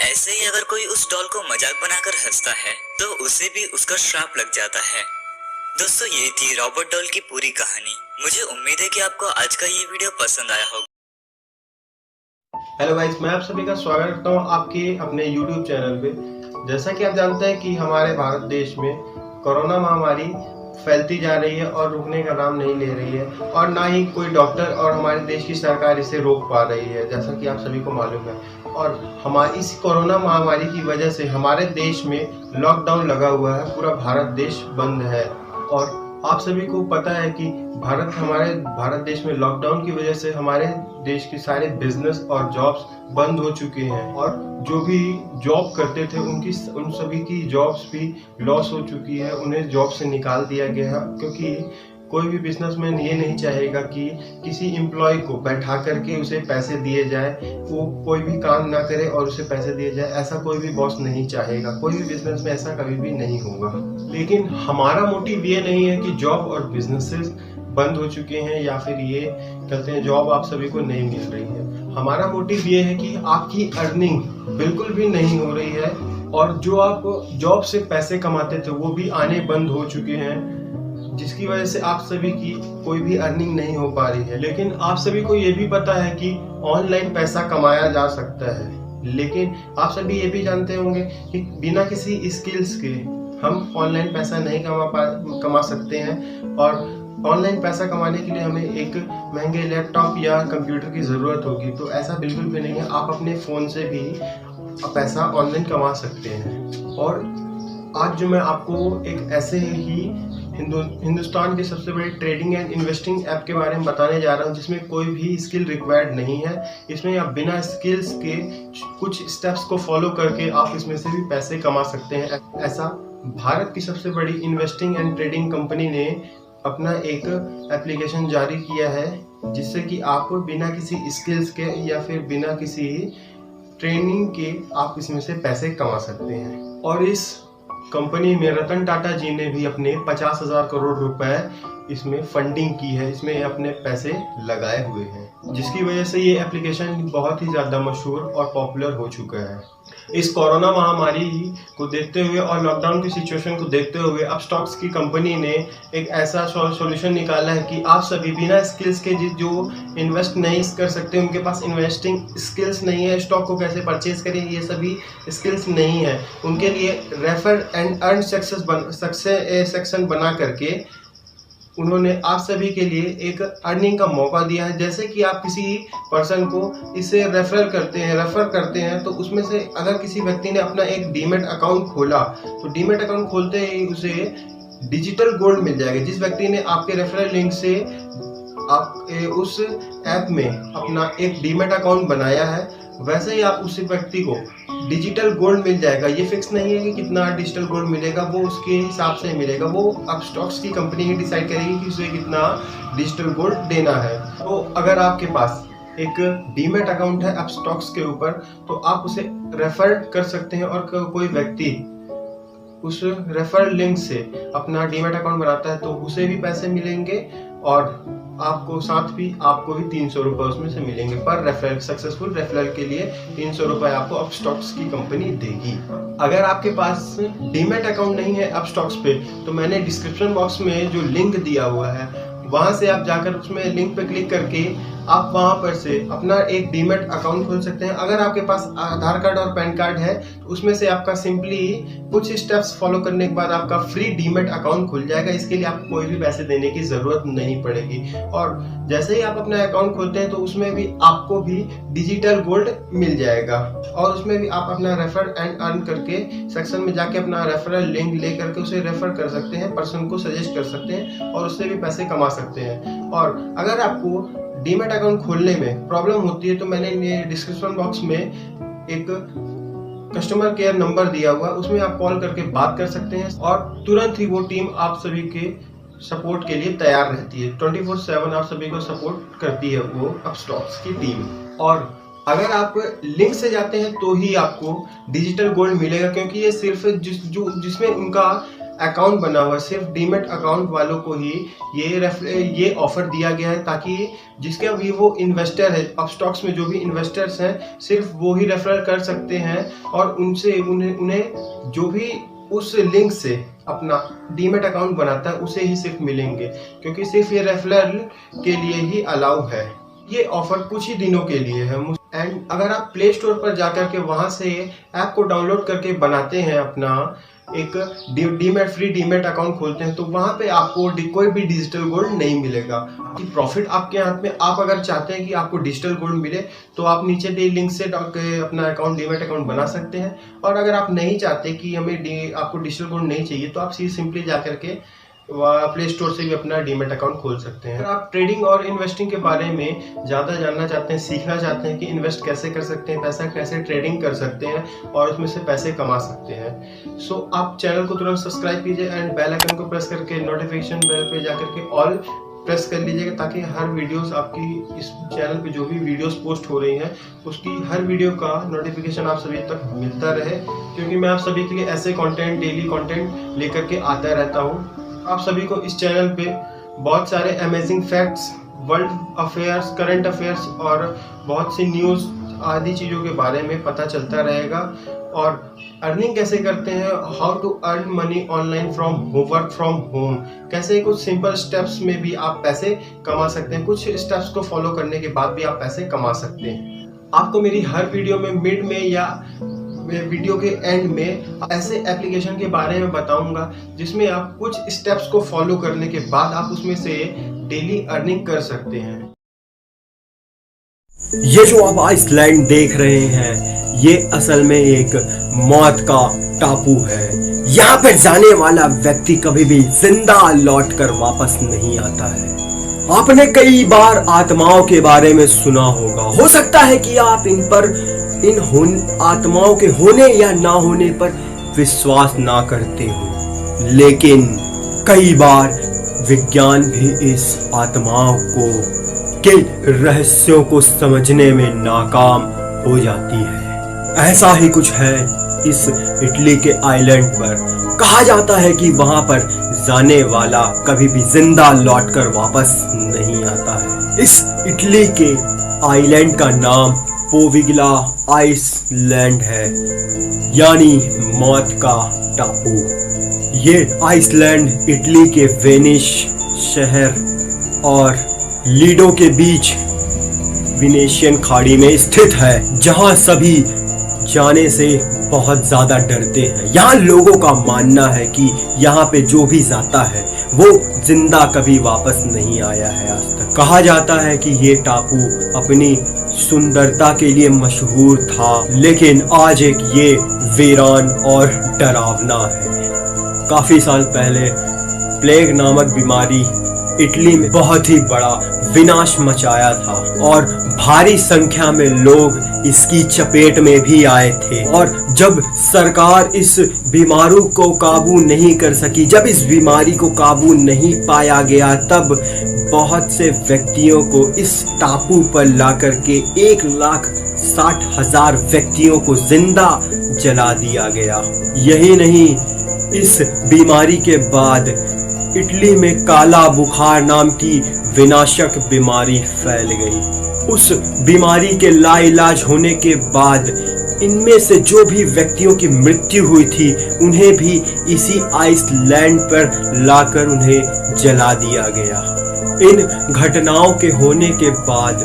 ऐसे ही अगर कोई उस डॉल को मजाक बनाकर हंसता है तो उसे भी उसका श्राप लग जाता है। दोस्तों, ये थी रॉबर्ट डॉल की पूरी कहानी। मुझे उम्मीद है कि आपको आज का ये वीडियो पसंद आया होगा। हेलो गाइस, मैं आप सभी का स्वागत करता हूं आपके अपने YouTube चैनल पे। जैसा कि आप जानते हैं कि हमारे भारत देश में कोरोना महामारी फैलती जा रही है और रुकने का नाम नहीं ले रही है और ना ही कोई डॉक्टर और हमारे देश की सरकार इसे रोक पा रही है, जैसा कि आप सभी को मालूम है। और हमारी इस कोरोना महामारी की वजह से हमारे देश में लॉकडाउन लगा हुआ है, पूरा भारत देश बंद है। और आप सभी को पता है कि हमारे भारत देश में लॉकडाउन की वजह से हमारे देश के सारे बिजनेस और जॉब्स बंद हो चुके हैं और जो भी जॉब करते थे उन सभी की जॉब्स भी लॉस हो चुकी है। उन्हें जॉब से निकाल दिया गया है, क्योंकि कोई भी बिजनेसमैन ये नहीं चाहेगा कि किसी एम्प्लॉय को बैठा करके उसे पैसे दिए जाए, वो कोई भी काम ना करे और उसे पैसे दिए जाए। ऐसा कोई भी बॉस नहीं चाहेगा, कोई भी बिजनेस में ऐसा कभी भी नहीं होगा। लेकिन हमारा मोटिव ये नहीं है कि जॉब और बिजनेसेस बंद हो चुके हैं या फिर ये कहते हैं जॉब आप सभी को नहीं मिल रही है। हमारा मोटिव ये है कि आपकी अर्निंग बिल्कुल भी नहीं हो रही है और जो आप जॉब से पैसे कमाते थे वो भी आने बंद हो चुके हैं, जिसकी वजह से आप सभी की कोई भी अर्निंग नहीं हो पा रही है। लेकिन आप सभी को ये भी पता है कि ऑनलाइन पैसा कमाया जा सकता है। लेकिन आप सभी ये भी जानते होंगे कि बिना किसी स्किल्स के हम ऑनलाइन पैसा नहीं कमा सकते हैं और ऑनलाइन पैसा कमाने के लिए हमें एक महंगे लैपटॉप या कंप्यूटर की ज़रूरत होगी। तो ऐसा बिल्कुल भी नहीं है, आप अपने फ़ोन से भी पैसा ऑनलाइन कमा सकते हैं। और आज जो मैं आपको एक ऐसे ही हिंदुस्तान के सबसे बड़े ट्रेडिंग एंड इन्वेस्टिंग ऐप के बारे में बताने जा रहा हूँ, जिसमें कोई भी स्किल रिक्वायर्ड नहीं है। इसमें आप बिना स्किल्स के कुछ स्टेप्स को फॉलो करके आप इसमें से भी पैसे कमा सकते हैं। ऐसा भारत की सबसे बड़ी इन्वेस्टिंग एंड ट्रेडिंग कंपनी ने अपना एक एप्लीकेशन जारी किया है, जिससे कि आप बिना किसी स्किल्स के या फिर बिना किसी ट्रेनिंग के आप इसमें से पैसे कमा सकते हैं। और इस कंपनी में रतन टाटा जी ने भी अपने 50,000 करोड़ रुपए इसमें फंडिंग की है, इसमें अपने पैसे लगाए हुए हैं, जिसकी वजह से ये एप्लीकेशन बहुत ही ज़्यादा मशहूर और पॉपुलर हो चुका है। इस कोरोना महामारी को देखते हुए और लॉकडाउन की सिचुएशन को देखते हुए अपस्टॉक्स की कंपनी ने एक ऐसा सॉल्यूशन निकाला है कि आप सभी बिना स्किल्स के जो इन्वेस्ट नहीं कर सकते, उनके पास इन्वेस्टिंग स्किल्स नहीं है, स्टॉक को कैसे परचेज करें ये सभी स्किल्स नहीं है, उनके लिए refer and earn success section बना करके उन्होंने आप सभी के लिए एक अर्निंग का मौका दिया है। जैसे कि आप किसी पर्सन को इसे रेफर करते हैं तो उसमें से अगर किसी व्यक्ति ने अपना एक डीमैट अकाउंट खोला तो डीमैट अकाउंट खोलते ही उसे डिजिटल गोल्ड मिल जाएगा। जिस व्यक्ति ने आपके रेफरल लिंक से आप उस ऐप में अपना एक डीमैट अकाउंट बनाया है, वैसे ही आप उसी व्यक्ति को डिजिटल गोल्ड मिल जाएगा। ये फिक्स नहीं है कि कितना डिजिटल गोल्ड मिलेगा, वो उसके हिसाब से मिलेगा। वो अपस्टॉक्स की कंपनी ही डिसाइड करेगी कि उसे कितना डिजिटल गोल्ड देना है। तो अगर आपके पास एक डीमैट अकाउंट है अपस्टॉक्स के ऊपर तो आप उसे रेफर कर सकते हैं और कोई व्यक्ति उस रेफर लिंक से अपना डीमैट अकाउंट बनाता है तो उसे भी पैसे मिलेंगे और आपको भी 300 रुपए उसमें से मिलेंगे पर रेफरल। सक्सेसफुल रेफरल के लिए 300 रुपए आपको अपस्टॉक्स की कंपनी देगी। अगर आपके पास डीमैट अकाउंट नहीं है अपस्टॉक्स पे तो मैंने डिस्क्रिप्शन बॉक्स में जो लिंक दिया हुआ है वहां से आप जाकर उसमें लिंक पे क्लिक करके आप वहां पर से अपना एक डीमैट अकाउंट खोल सकते हैं। अगर आपके पास आधार कार्ड और पैन कार्ड है उसमें से आपका सिंपली कुछ स्टेप्स फॉलो करने के बाद आपका फ्री डीमैट अकाउंट खुल जाएगा। इसके लिए आपको कोई भी पैसे देने की जरूरत नहीं पड़ेगी। और जैसे ही आप अपना अकाउंट खोलते हैं तो उसमें भी आपको भी डिजिटल गोल्ड मिल जाएगा। और उसमें भी आप अपना रेफर एंड अर्न करके सेक्शन में जाके अपना रेफरल लिंक ले करके उसे रेफर कर सकते हैं, पर्सन को सजेस्ट कर सकते हैं और उससे भी पैसे कमा सकते हैं। और अगर आपको डीमैट अकाउंट खोलने में प्रॉब्लम होती है तो मैंने डिस्क्रिप्शन बॉक्स में एक कस्टमर केयर नंबर दिया हुआ, उसमें आप कॉल करके बात कर सकते हैं और तुरंत ही वो टीम आप सभी के सपोर्ट के लिए तैयार रहती है। 24/7 आप सभी को सपोर्ट करती है वो अपस्टॉक्स की टीम। और अगर आप लिंक से जाते हैं तो ही आपको डिजिटल गोल्ड मिलेगा, क्योंकि ये सिर्फ जिसमें उनका अकाउंट बना हुआ है, सिर्फ डीमैट अकाउंट वालों को ही ये ऑफर दिया गया है, ताकि जिसके भी वो इन्वेस्टर है अपस्टॉक्स में, जो भी इन्वेस्टर्स हैं सिर्फ वो ही रेफरल कर सकते हैं और उनसे उन्हें जो भी उस लिंक से अपना डीमैट अकाउंट बनाता है उसे ही सिर्फ मिलेंगे, क्योंकि सिर्फ ये रेफरल के लिए ही अलाउ है। ये ऑफर कुछ ही दिनों के लिए है। एंड अगर आप प्ले स्टोर पर जाकर के वहां से ऐप को डाउनलोड करके बनाते हैं, अपना एक डीमैट फ्री डीमैट अकाउंट खोलते हैं, तो वहां पे आपको कोई भी डिजिटल गोल्ड नहीं मिलेगा। प्रॉफिट आपके हाथ में। आप अगर चाहते हैं कि आपको डिजिटल गोल्ड मिले तो आप नीचे दिए लिंक से अपना अकाउंट डीमैट अकाउंट बना सकते हैं। और अगर आप नहीं चाहते कि आपको डिजिटल गोल्ड नहीं चाहिए तो आप सिंपली जाकर के प्ले स्टोर से भी अपना डीमैट अकाउंट खोल सकते हैं। अगर आप ट्रेडिंग और इन्वेस्टिंग के बारे में ज़्यादा जानना चाहते हैं, सीखना चाहते हैं कि इन्वेस्ट कैसे कर सकते हैं, पैसा कैसे ट्रेडिंग कर सकते हैं और उसमें से पैसे कमा सकते हैं, सो आप चैनल को तुरंत सब्सक्राइब कीजिए एंड बेल आइकन को प्रेस करके नोटिफिकेशन बेल पे जाकर के ऑल प्रेस कर लीजिएगा, ताकि हर वीडियोस आपकी इस चैनल पे जो भी वीडियोस पोस्ट हो रही हैं उसकी हर वीडियो का नोटिफिकेशन आप सभी तक मिलता रहे, क्योंकि मैं आप सभी के लिए ऐसे कंटेंट, डेली कंटेंट लेकर के आता रहता हूँ। आप सभी को इस चैनल पे बहुत सारे amazing facts, world affairs, current affairs और बहुत सी न्यूज़ आदि चीज़ों के बारे में पता चलता रहेगा। और अर्निंग कैसे करते हैं, how to earn money online from work from home, कैसे कुछ सिंपल स्टेप्स में भी आप पैसे कमा सकते हैं, कुछ स्टेप्स को फॉलो करने के बाद भी आप पैसे कमा सकते हैं। आपको मेरी हर वीडियो में मिड में या वीडियो के एंड में ऐसे एप्लीकेशन के बारे में बताऊंगा जिसमें आप कुछ स्टेप्स को फॉलो करने के बाद आप उसमें से डेली अर्निंग कर सकते हैं। ये जो आप आइसलैंड देख रहे हैं, ये असल में एक मौत का टापू है। यहाँ पर जाने वाला व्यक्ति कभी भी जिंदा लौटकर वापस नहीं आता है। आपने कई बार आत्माओं के बारे में सुना होगा। हो सकता है कि आप इन आत्माओं के होने या ना होने पर विश्वास ना करते हो, लेकिन कई बार विज्ञान भी इस आत्माओं के रहस्यों को समझने में नाकाम हो जाती है। ऐसा ही कुछ है इस इटली के आइलैंड पर। कहा जाता है कि वहां पर जाने वाला कभी भी जिंदा लौटकर वापस नहीं आता है। इस इटली के आइलैंड का नाम पोविगला आइसलैंड है, यानी मौत का टापू। ये आइसलैंड इटली के वेनिस शहर और लीडो के बीच वेनेशियन खाड़ी में स्थित है, जहां सभी जाने से बहुत ज्यादा डरते हैं। यहाँ लोगों का मानना है कि यहाँ पे जो भी जाता है वो जिंदा कभी वापस नहीं आया है आज तक। कहा जाता है कि ये टापू अपनी सुंदरता के लिए मशहूर था, लेकिन आज ये वीरान और डरावना है। काफी साल पहले प्लेग नामक बीमारी इटली में बहुत ही बड़ा विनाश मचाया था और भारी संख्या में लोग इसकी चपेट में भी आए थे। और जब सरकार इस बीमारी को काबू नहीं कर सकी, जब इस बीमारी को काबू नहीं पाया गया, तब बहुत से व्यक्तियों को इस टापू पर ला करके 1,60,000 व्यक्तियों को जिंदा जला दिया गया। यही नहीं, इस बीमारी के बाद इटली में काला बुखार नाम की विनाशक बीमारी फैल गई। उस बीमारी के लाइलाज होने के बाद इनमें से जो भी व्यक्तियों की मृत्यु हुई थी उन्हें भी इसी आइसलैंड पर लाकर उन्हें जला दिया गया। इन घटनाओं के होने के बाद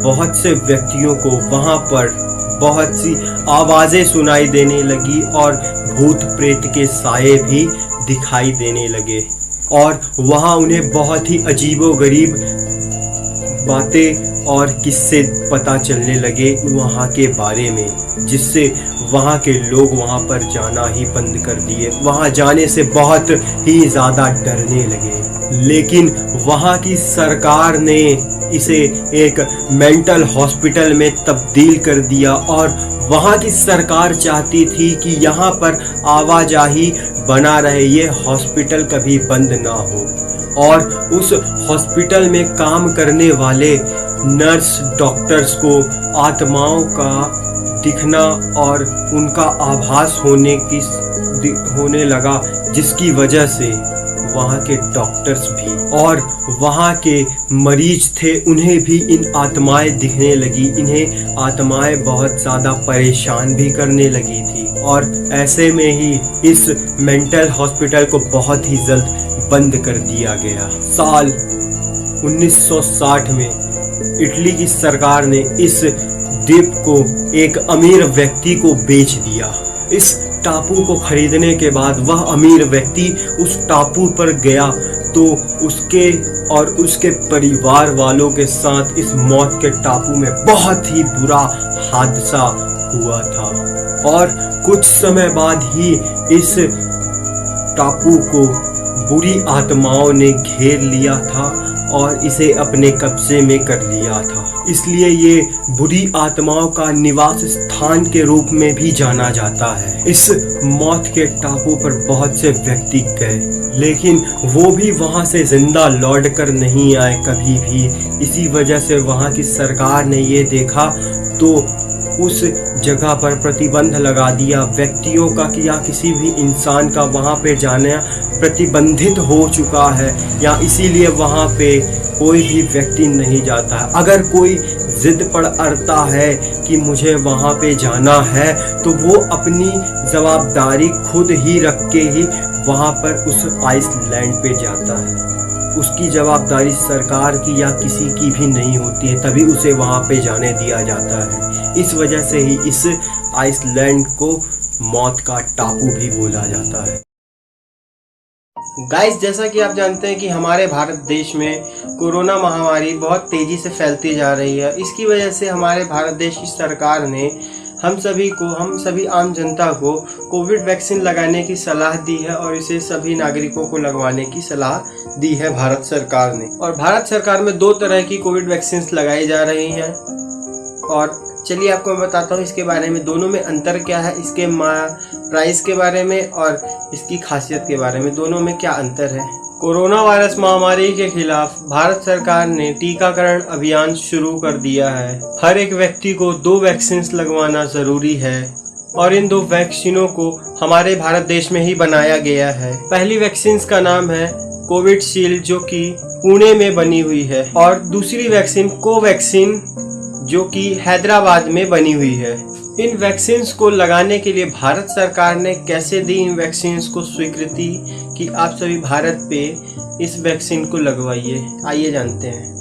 बहुत से व्यक्तियों को वहां पर बहुत सी आवाजें सुनाई देने लगी और भूत प्रेत के साये भी दिखाई देने लगे और वहाँ उन्हें बहुत ही अजीबोगरीब बातें और किस्से पता चलने लगे वहाँ के बारे में, जिससे वहाँ के लोग वहाँ पर जाना ही बंद कर दिए। वहाँ जाने से बहुत ही ज़्यादा डरने लगे। लेकिन वहाँ की सरकार ने इसे एक मेंटल हॉस्पिटल में तब्दील कर दिया और वहाँ की सरकार चाहती थी कि यहाँ पर आवाजाही बना रहे, ये हॉस्पिटल कभी बंद ना हो। और उस हॉस्पिटल में काम करने वाले नर्स डॉक्टर्स को आत्माओं का दिखना और उनका आभास होने लगा, जिसकी वजह से वहाँ के डॉक्टर्स भी और वहाँ के मरीज थे उन्हें भी इन आत्माएं दिखने लगी। इन्हें आत्माएं बहुत ज़्यादा परेशान भी करने लगी थी और ऐसे में ही इस मेंटल हॉस्पिटल को बहुत ही जल्द बंद कर दिया गया। साल 1960 में इटली की सरकार ने इस द्वीप को एक अमीर व्यक्ति को बेच दिया। इस टापू को खरीदने के बाद वह अमीर व्यक्ति उस टापू पर गया तो उसके और उसके परिवार वालों के साथ इस मौत के टापू में बहुत ही बुरा हादसा हुआ था और कुछ समय बाद ही इस टापू को बुरी आत्माओं ने घेर लिया था और इसे अपने कब्जे में कर लिया था। इसलिए ये बुरी आत्माओं का निवास स्थान के रूप में भी जाना जाता है। इस मौत के टापू पर बहुत से व्यक्ति गए, लेकिन वो भी वहां से जिंदा लौट कर नहीं आए कभी भी। इसी वजह से वहां की सरकार ने ये देखा तो उस जगह पर प्रतिबंध लगा दिया व्यक्तियों का कि या किसी भी इंसान का वहां पे जाना प्रतिबंधित हो चुका है, या इसीलिए वहां पे कोई भी व्यक्ति नहीं जाता है। अगर कोई जिद पर अड़ता है कि मुझे वहां पे जाना है तो वो अपनी जवाबदारी खुद ही रख के ही वहां पर उस आइसलैंड पे जाता है। उसकी जवाबदारी सरकार की या किसी की भी नहीं होती है, तभी उसे वहां पे जाने दिया जाता है। इस वजह से ही इस आइसलैंड को मौत का टापू भी बोला जाता है। गाइस, जैसा कि आप जानते हैं कि हमारे भारत देश में कोरोना महामारी बहुत तेजी से फैलती जा रही है। इसकी वजह से हमारे भारत देश की सरकार ने हम सभी आम जनता को कोविड वैक्सीन लगाने की सलाह दी है और इसे सभी नागरिकों को लगवाने की सलाह दी है भारत सरकार ने। और भारत सरकार में 2 तरह की कोविड वैक्सीन लगाई जा रही हैं और चलिए आपको मैं बताता हूँ इसके बारे में, दोनों में अंतर क्या है, इसके प्राइस के बारे में और इसकी खासियत के बारे में, दोनों में क्या अंतर है। कोरोना वायरस महामारी के खिलाफ भारत सरकार ने टीकाकरण अभियान शुरू कर दिया है। हर एक व्यक्ति को 2 वैक्सीन लगवाना जरूरी है और इन 2 वैक्सीनों को हमारे भारत देश में ही बनाया गया है। पहली वैक्सीन का नाम है कोविशील्ड जो कि पुणे में बनी हुई है और दूसरी वैक्सीन कोवैक्सीन जो कि हैदराबाद में बनी हुई है। इन वैक्सीन्स को लगाने के लिए भारत सरकार ने कैसे दी इन वैक्सीन्स को स्वीकृति कि आप सभी भारत पे इस वैक्सीन को लगवाइए, आइए जानते हैं।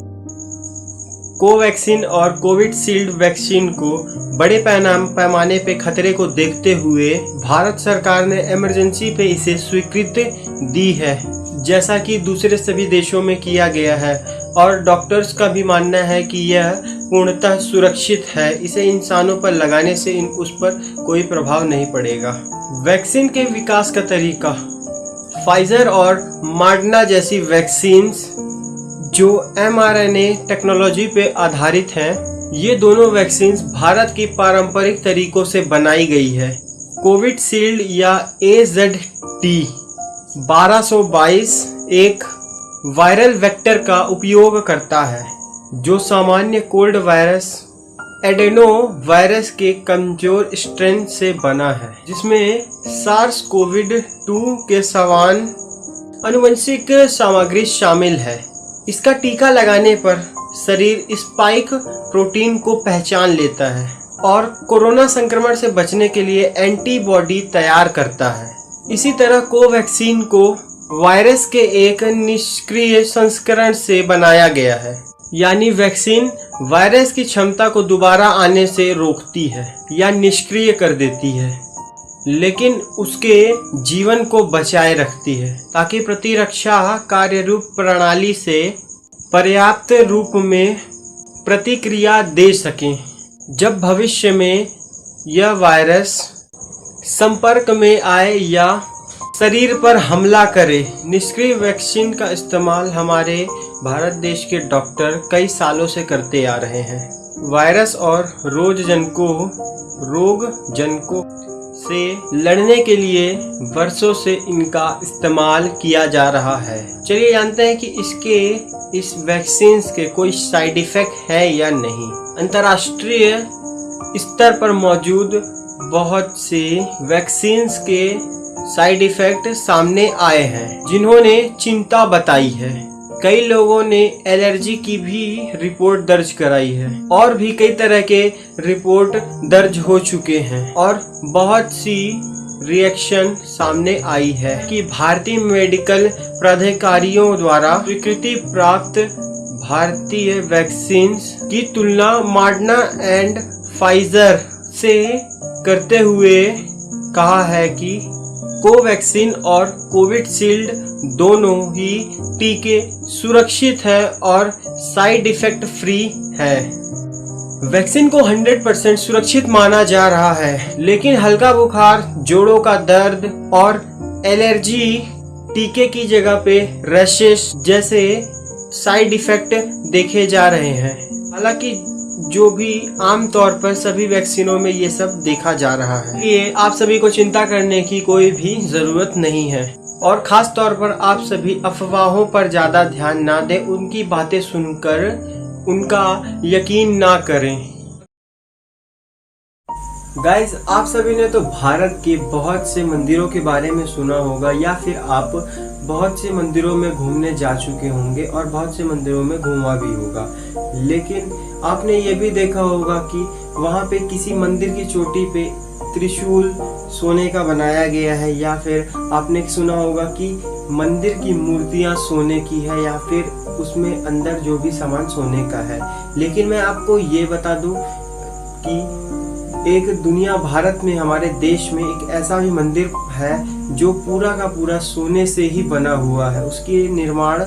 कोवैक्सीन और कोविशील्ड वैक्सीन को बड़े पैमाने पे खतरे को देखते हुए भारत सरकार ने इमरजेंसी पे इसे स्वीकृति दी है, जैसा कि दूसरे सभी देशों में किया गया है। और डॉक्टर्स का भी मानना है कि यह पूर्णतः सुरक्षित है, इसे इंसानों पर लगाने से उस पर कोई प्रभाव नहीं पड़ेगा। वैक्सीन के विकास का तरीका, फाइजर और मॉडर्ना जैसी वैक्सीन्स जो mRNA टेक्नोलॉजी पे आधारित हैं, ये दोनों वैक्सीन्स भारत की पारंपरिक तरीकों से बनाई गई है। कोविशील्ड या AZT 1222 एक वायरल वेक्टर का उपयोग करता है जो सामान्य कोल्ड वायरस एडेनो वायरस के कमजोर स्ट्रेन से बना है, जिसमें SARS-CoV-2 के समान आनुवंशिक सामग्री शामिल है। इसका टीका लगाने पर शरीर स्पाइक प्रोटीन को पहचान लेता है और कोरोना संक्रमण से बचने के लिए एंटीबॉडी तैयार करता है। इसी तरह कोवैक्सीन को वायरस के एक निष्क्रिय संस्करण से बनाया गया है, यानी वैक्सीन वायरस की क्षमता को दोबारा आने से रोकती है या निष्क्रिय कर देती है, लेकिन उसके जीवन को बचाए रखती है ताकि प्रतिरक्षा कार्य रूप प्रणाली से पर्याप्त रूप में प्रतिक्रिया दे सकें। जब भविष्य में यह वायरस संपर्क में आए या शरीर पर हमला करे। निष्क्रिय वैक्सीन का इस्तेमाल हमारे भारत देश के डॉक्टर कई सालों से करते आ रहे हैं। वायरस और रोगजनकों से लड़ने के लिए वर्षों से इनका इस्तेमाल किया जा रहा है। चलिए जानते हैं कि इस वैक्सीन के कोई साइड इफेक्ट है या नहीं। अंतर्राष्ट्रीय स्तर पर मौजूद बहुत सी वैक्सीन्स के साइड इफेक्ट सामने आए हैं जिन्होंने चिंता बताई है। कई लोगों ने एलर्जी की भी रिपोर्ट दर्ज कराई है और भी कई तरह के रिपोर्ट दर्ज हो चुके हैं और बहुत सी रिएक्शन सामने आई है कि भारतीय मेडिकल प्राधिकारियों द्वारा स्वीकृति प्राप्त भारतीय वैक्सीन की तुलना मॉडर्ना एंड फाइजर से करते हुए कहा है कि कोवैक्सीन और कोविशील्ड दोनों ही टीके सुरक्षित है और साइड इफेक्ट फ्री है। वैक्सीन को 100% सुरक्षित माना जा रहा है, लेकिन हल्का बुखार, जोड़ों का दर्द और एलर्जी टीके की जगह पे रैशेस जैसे साइड इफेक्ट देखे जा रहे हैं। हालांकि जो भी आम तौर पर सभी वैक्सीनों में ये सब देखा जा रहा है। ये आप सभी को चिंता करने की कोई भी जरूरत नहीं है और खास तौर पर आप सभी अफवाहों पर ज्यादा ध्यान ना दें, उनकी बातें सुनकर उनका यकीन ना करें। गाइज, आप सभी ने तो भारत के बहुत से मंदिरों के बारे में सुना होगा या फिर आप बहुत से मंदिरों में घूमने जा चुके होंगे और बहुत से मंदिरों में घूमा भी होगा, लेकिन आपने ये भी देखा होगा कि वहाँ पे किसी मंदिर की चोटी पे त्रिशूल सोने का बनाया गया है या फिर आपने सुना होगा कि मंदिर की मूर्तियाँ सोने की है या फिर उसमें अंदर जो भी सामान सोने का है। लेकिन मैं आपको ये बता दूं कि एक दुनिया भारत में हमारे देश में एक ऐसा भी मंदिर है जो पूरा का पूरा सोने से ही बना हुआ है। उसकी निर्माण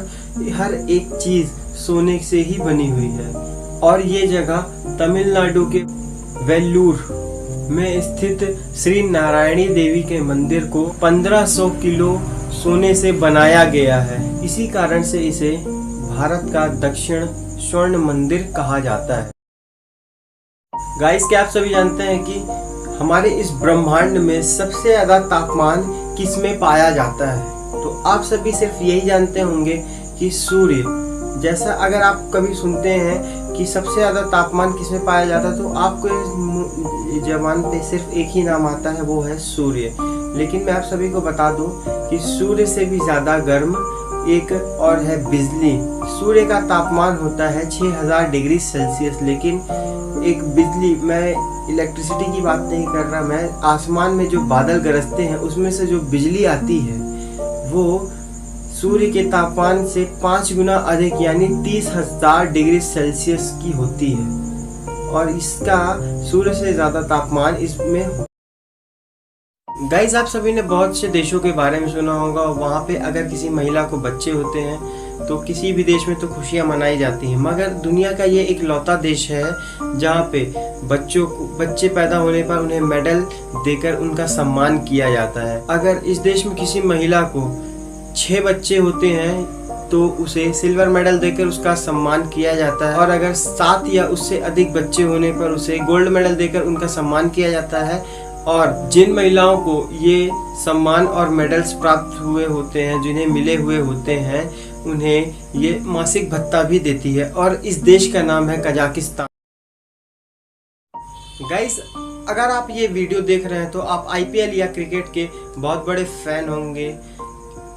हर एक चीज सोने से ही बनी हुई है और ये जगह तमिलनाडु के वेल्लूर में स्थित श्री नारायणी देवी के मंदिर को 1500 किलो सोने से बनाया गया है। इसी कारण से इसे भारत का दक्षिण स्वर्ण मंदिर कहा जाता है। गाइस, क्या आप सभी जानते हैं कि हमारे इस ब्रह्मांड में सबसे ज्यादा तापमान किस में पाया जाता है? तो आप सभी सिर्फ यही जानते होंगे कि सूर्य। जैसा अगर आप कभी सुनते हैं कि सबसे ज्यादा तापमान किस में पाया जाता है तो आपको जबान पे सिर्फ एक ही नाम आता है, वो है सूर्य। लेकिन मैं आप सभी को बता दूं कि सूर्य से भी ज्यादा गर्म एक और है बिजली। सूर्य का तापमान होता है 6000 डिग्री सेल्सियस, लेकिन एक बिजली, मैं इलेक्ट्रिसिटी की बात नहीं कर रहा, मैं आसमान में जो बादल गरजते हैं उसमें से जो बिजली आती है वो सूर्य के तापमान से 5 गुना अधिक यानी 30,000 डिग्री सेल्सियस की होती है और इसका सूर्य से ज्यादा तापमान इसमें। गाइस, आप सभी ने बहुत से देशों के बारे में सुना होगा, वहाँ पे अगर किसी महिला को बच्चे होते हैं तो किसी भी देश में तो खुशियाँ मनाई जाती हैं, मगर दुनिया का ये एक लौता देश है जहाँ पे बच्चे पैदा होने पर उन्हें मेडल देकर उनका सम्मान किया जाता है। अगर इस देश में किसी महिला को 6 बच्चे होते हैं तो उसे सिल्वर मेडल देकर उसका सम्मान किया जाता है और अगर 7 या उससे अधिक बच्चे होने पर उसे गोल्ड मेडल देकर उनका सम्मान किया जाता है। और जिन महिलाओं को ये सम्मान और मेडल्स प्राप्त हुए होते हैं, जिन्हें मिले हुए होते हैं, उन्हें ये मासिक भत्ता भी देती है और इस देश का नाम है कजाकिस्तान। गाइस, अगर आप ये वीडियो देख रहे हैं तो आप आईपीएल या क्रिकेट के बहुत बड़े फैन होंगे।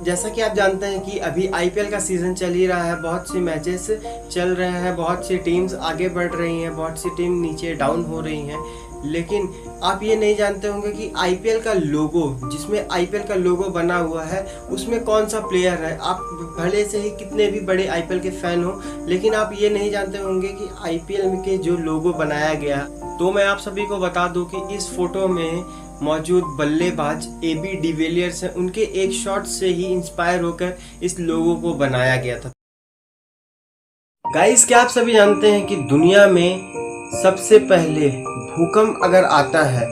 जैसा कि आप जानते हैं कि अभी आईपीएल का सीजन चल ही रहा है, बहुत सी मैचेस चल रहे हैं, बहुत सी टीम्स आगे बढ़ रही हैं, बहुत सी टीम नीचे डाउन हो रही हैं। लेकिन आप ये नहीं जानते होंगे कि आईपीएल का लोगो, जिसमें आईपीएल का लोगो बना हुआ है, उसमें कौन सा प्लेयर है। आप भले से ही कितने भी बड़े आईपीएल के फैन हो, लेकिन आप ये नहीं जानते होंगे कि आईपीएल के जो लोगो बनाया गया। तो मैं आप सभी को बता दूं कि इस फोटो में मौजूद बल्लेबाज एबी डिविलियर्स हैं, उनके एक शॉट से ही इंस्पायर होकर इस लोगो को बनाया गया था। गाइस, क्या आप सभी जानते हैं कि दुनिया में सबसे पहले भूकंप अगर आता है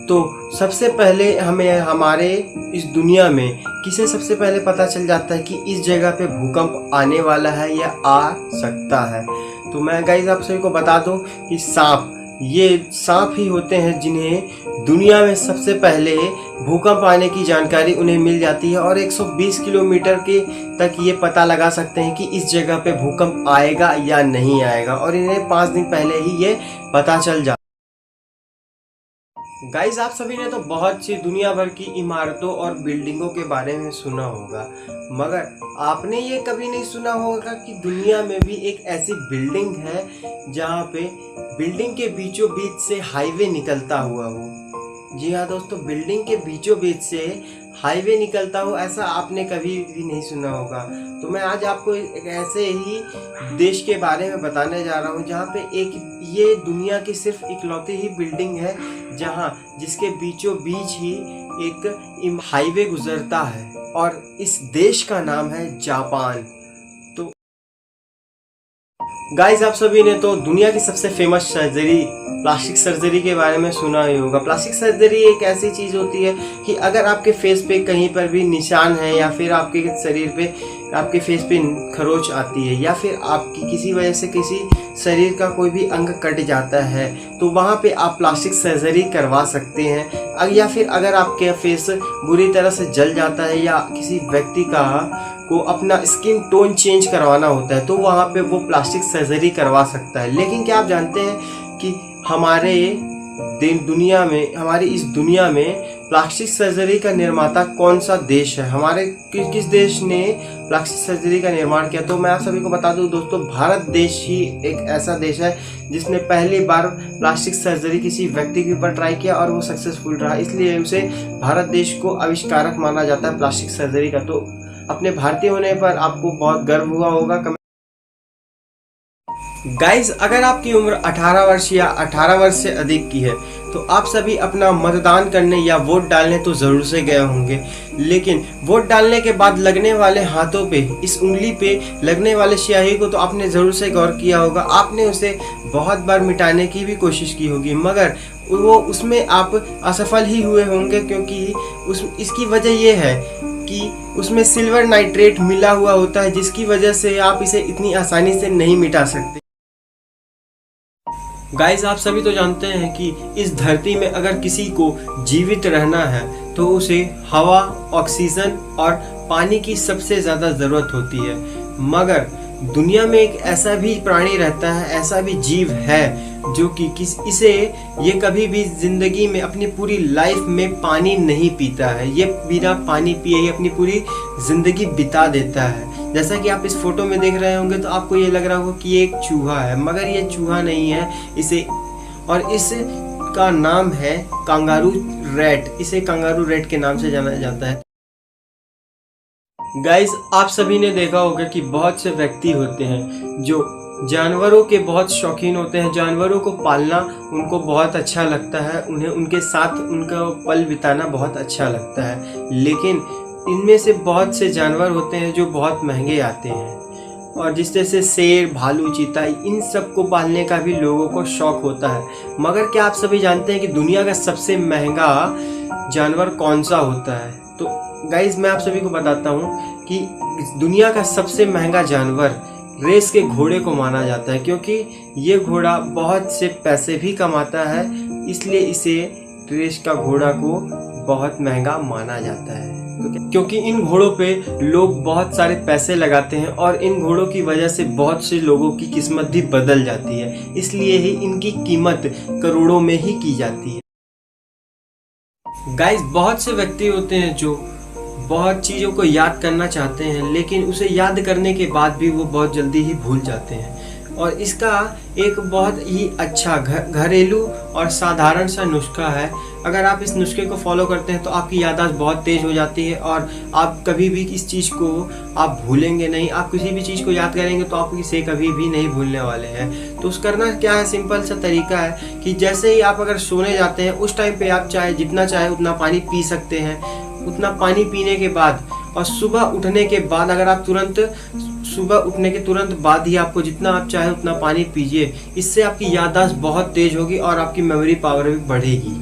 तो सबसे पहले हमें हमारे इस दुनिया में किसे सबसे पहले पता चल जाता है कि इस जगह पे भूकंप आने वाला है या आ सकता है। तो मैं गाइस आप सभी को बता दूं कि सांप, ये सांप ही होते हैं जिन्हें दुनिया में सबसे पहले भूकंप आने की जानकारी उन्हें मिल जाती है और 120 किलोमीटर के तक ये पता लगा सकते हैं कि इस जगह पे भूकंप आएगा या नहीं आएगा, और इन्हें 5 दिन पहले ही ये पता चल जाता। गाइस, आप सभी ने तो बहुत सी दुनिया भर की इमारतों और बिल्डिंगों के बारे में सुना होगा, मगर आपने ये कभी नहीं सुना होगा कि दुनिया में भी एक ऐसी बिल्डिंग है जहाँ पे बिल्डिंग के बीचों बीच से हाईवे निकलता हुआ हो। जी हाँ दोस्तों, बिल्डिंग के बीचों बीच से हाईवे निकलता हो, ऐसा आपने कभी भी नहीं सुना होगा। तो मैं आज आपको एक ऐसे ही देश के बारे में बताने जा रहा हूँ जहाँ पे एक ये दुनिया की सिर्फ इकलौती ही बिल्डिंग है जहाँ जिसके बीचों बीच ही एक हाईवे गुजरता है, और इस देश का नाम है जापान। तो गाइस, आप सभी ने तो दुनिया की सबसे फेमस सर्जरी प्लास्टिक सर्जरी के बारे में सुना ही होगा। प्लास्टिक सर्जरी एक ऐसी चीज होती है कि अगर आपके फेस पे कहीं पर भी निशान है, या फिर आपके शरीर पे, आपके फेस पे खरोच आती है, या फिर आपकी किसी वजह से किसी शरीर का कोई भी अंग कट जाता है, तो वहाँ पे आप प्लास्टिक सर्जरी करवा सकते हैं। या फिर अगर आपके फेस बुरी तरह से जल जाता है, या किसी व्यक्ति को अपना स्किन टोन चेंज करवाना होता है, तो वहाँ पे वो प्लास्टिक सर्जरी करवा सकता है। लेकिन क्या आप जानते हैं कि हमारे इस दुनिया में प्लास्टिक सर्जरी का निर्माता कौन सा देश है? हमारे किस देश ने प्लास्टिक सर्जरी का निर्माण किया? तो मैं आप सभी को बता दूं दोस्तों, भारत देश ही एक ऐसा देश है जिसने पहली बार प्लास्टिक सर्जरी किसी व्यक्ति के ऊपर ट्राई किया और वो सक्सेसफुल रहा, इसलिए उसे भारत देश को आविष्कारक माना जाता है प्लास्टिक सर्जरी का। तो अपने भारतीय होने पर आपको बहुत गर्व हुआ होगा। गाइज, अगर आपकी उम्र 18 वर्ष या 18 वर्ष से अधिक की है तो आप सभी अपना मतदान करने या वोट डालने तो जरूर से गए होंगे, लेकिन वोट डालने के बाद लगने वाले हाथों पे, इस उंगली पे लगने वाले स्याही को तो आपने जरूर से गौर किया होगा। आपने उसे बहुत बार मिटाने की भी कोशिश की होगी, मगर उसमें आप असफल ही हुए होंगे, क्योंकि इसकी वजह यह है कि उसमें सिल्वर नाइट्रेट मिला हुआ होता है, जिसकी वजह से आप इसे इतनी आसानी से नहीं मिटा सकते। गाइस, आप सभी तो जानते हैं कि इस धरती में अगर किसी को जीवित रहना है तो उसे हवा, ऑक्सीजन और पानी की सबसे ज़्यादा ज़रूरत होती है, मगर दुनिया में एक ऐसा भी प्राणी रहता है, ऐसा भी जीव है जो कि ये कभी भी जिंदगी में अपनी पूरी लाइफ में पानी नहीं पीता है। ये बिना पानी पिए ही अपनी पूरी जिंदगी बिता देता है। जैसा कि आप इस फोटो में देख रहे होंगे तो आपको ये लग रहा होगा कि ये एक चूहा है, मगर ये चूहा नहीं है। इसका नाम है कंगारू रैट। इसे कंगारू रैट के नाम से जाना जाता है। गाइस, आप सभी ने देखा होगा कि बहुत से व्यक्ति होते हैं जो जानवरों के बहुत शौकीन होते हैं। जानवरों को पालना उनको बहुत अच्छा लगता है, उन्हें उनके साथ उनका पल बिताना बहुत अच्छा लगता है। लेकिन इनमें से बहुत से जानवर होते हैं जो बहुत महंगे आते हैं, और जिस जैसे शेर, भालू, चीता, इन सब को पालने का भी लोगों को शौक होता है। मगर क्या आप सभी जानते हैं कि दुनिया का सबसे महंगा जानवर कौन सा होता है? तो गाइज, मैं आप सभी को बताता हूँ कि दुनिया का सबसे महंगा जानवर रेस के घोड़े को माना जाता है, क्योंकि ये घोड़ा बहुत से पैसे भी कमाता है, इसलिए इसे रेस का घोड़ा को बहुत महंगा माना जाता है। क्योंकि इन घोड़ों पे लोग बहुत सारे पैसे लगाते हैं और इन घोड़ों की वजह से बहुत से लोगों की किस्मत भी बदल जाती है, इसलिए ही इनकी कीमत करोड़ों में ही की जाती है। गाइस, बहुत से व्यक्ति होते हैं जो बहुत चीज़ों को याद करना चाहते हैं, लेकिन उसे याद करने के बाद भी वो बहुत जल्दी ही भूल जाते हैं। और इसका एक बहुत ही अच्छा घरेलू और साधारण सा नुस्खा है। अगर आप इस नुस्खे को फॉलो करते हैं तो आपकी याददाश्त बहुत तेज़ हो जाती है और आप कभी भी इस चीज़ को आप भूलेंगे नहीं। आप किसी भी चीज़ को याद करेंगे तो आप इसे कभी भी नहीं भूलने वाले हैं। तो उस करना क्या है, सिंपल सा तरीका है कि जैसे ही आप अगर सोने जाते हैं उस टाइम पे आप चाहे जितना चाहे उतना पानी पी सकते हैं। उतना पानी पीने के बाद और सुबह उठने के बाद, अगर आप सुबह उठने के तुरंत बाद ही आपको जितना आप चाहे उतना पानी पीजिए। इससे आपकी याददाश्त बहुत तेज होगी और आपकी मेमोरी पावर भी बढ़ेगी।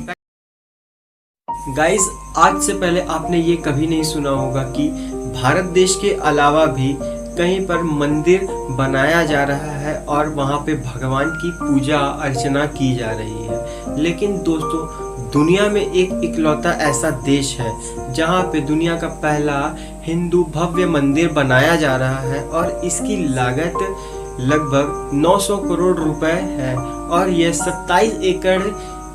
गाइस, आज से पहले आपने ये कभी नहीं सुना होगा कि भारत देश के अलावा भी कहीं पर मंदिर बनाया जा रहा है और वहाँ पे भगवान की पूजा अर्चना की जा रही है। लेकिन दोस्तों, दुनिया में एक इकलौता ऐसा देश है जहाँ पे दुनिया का पहला हिंदू भव्य मंदिर बनाया जा रहा है और इसकी लागत लगभग 900 करोड़ रुपए है और यह 27 एकड़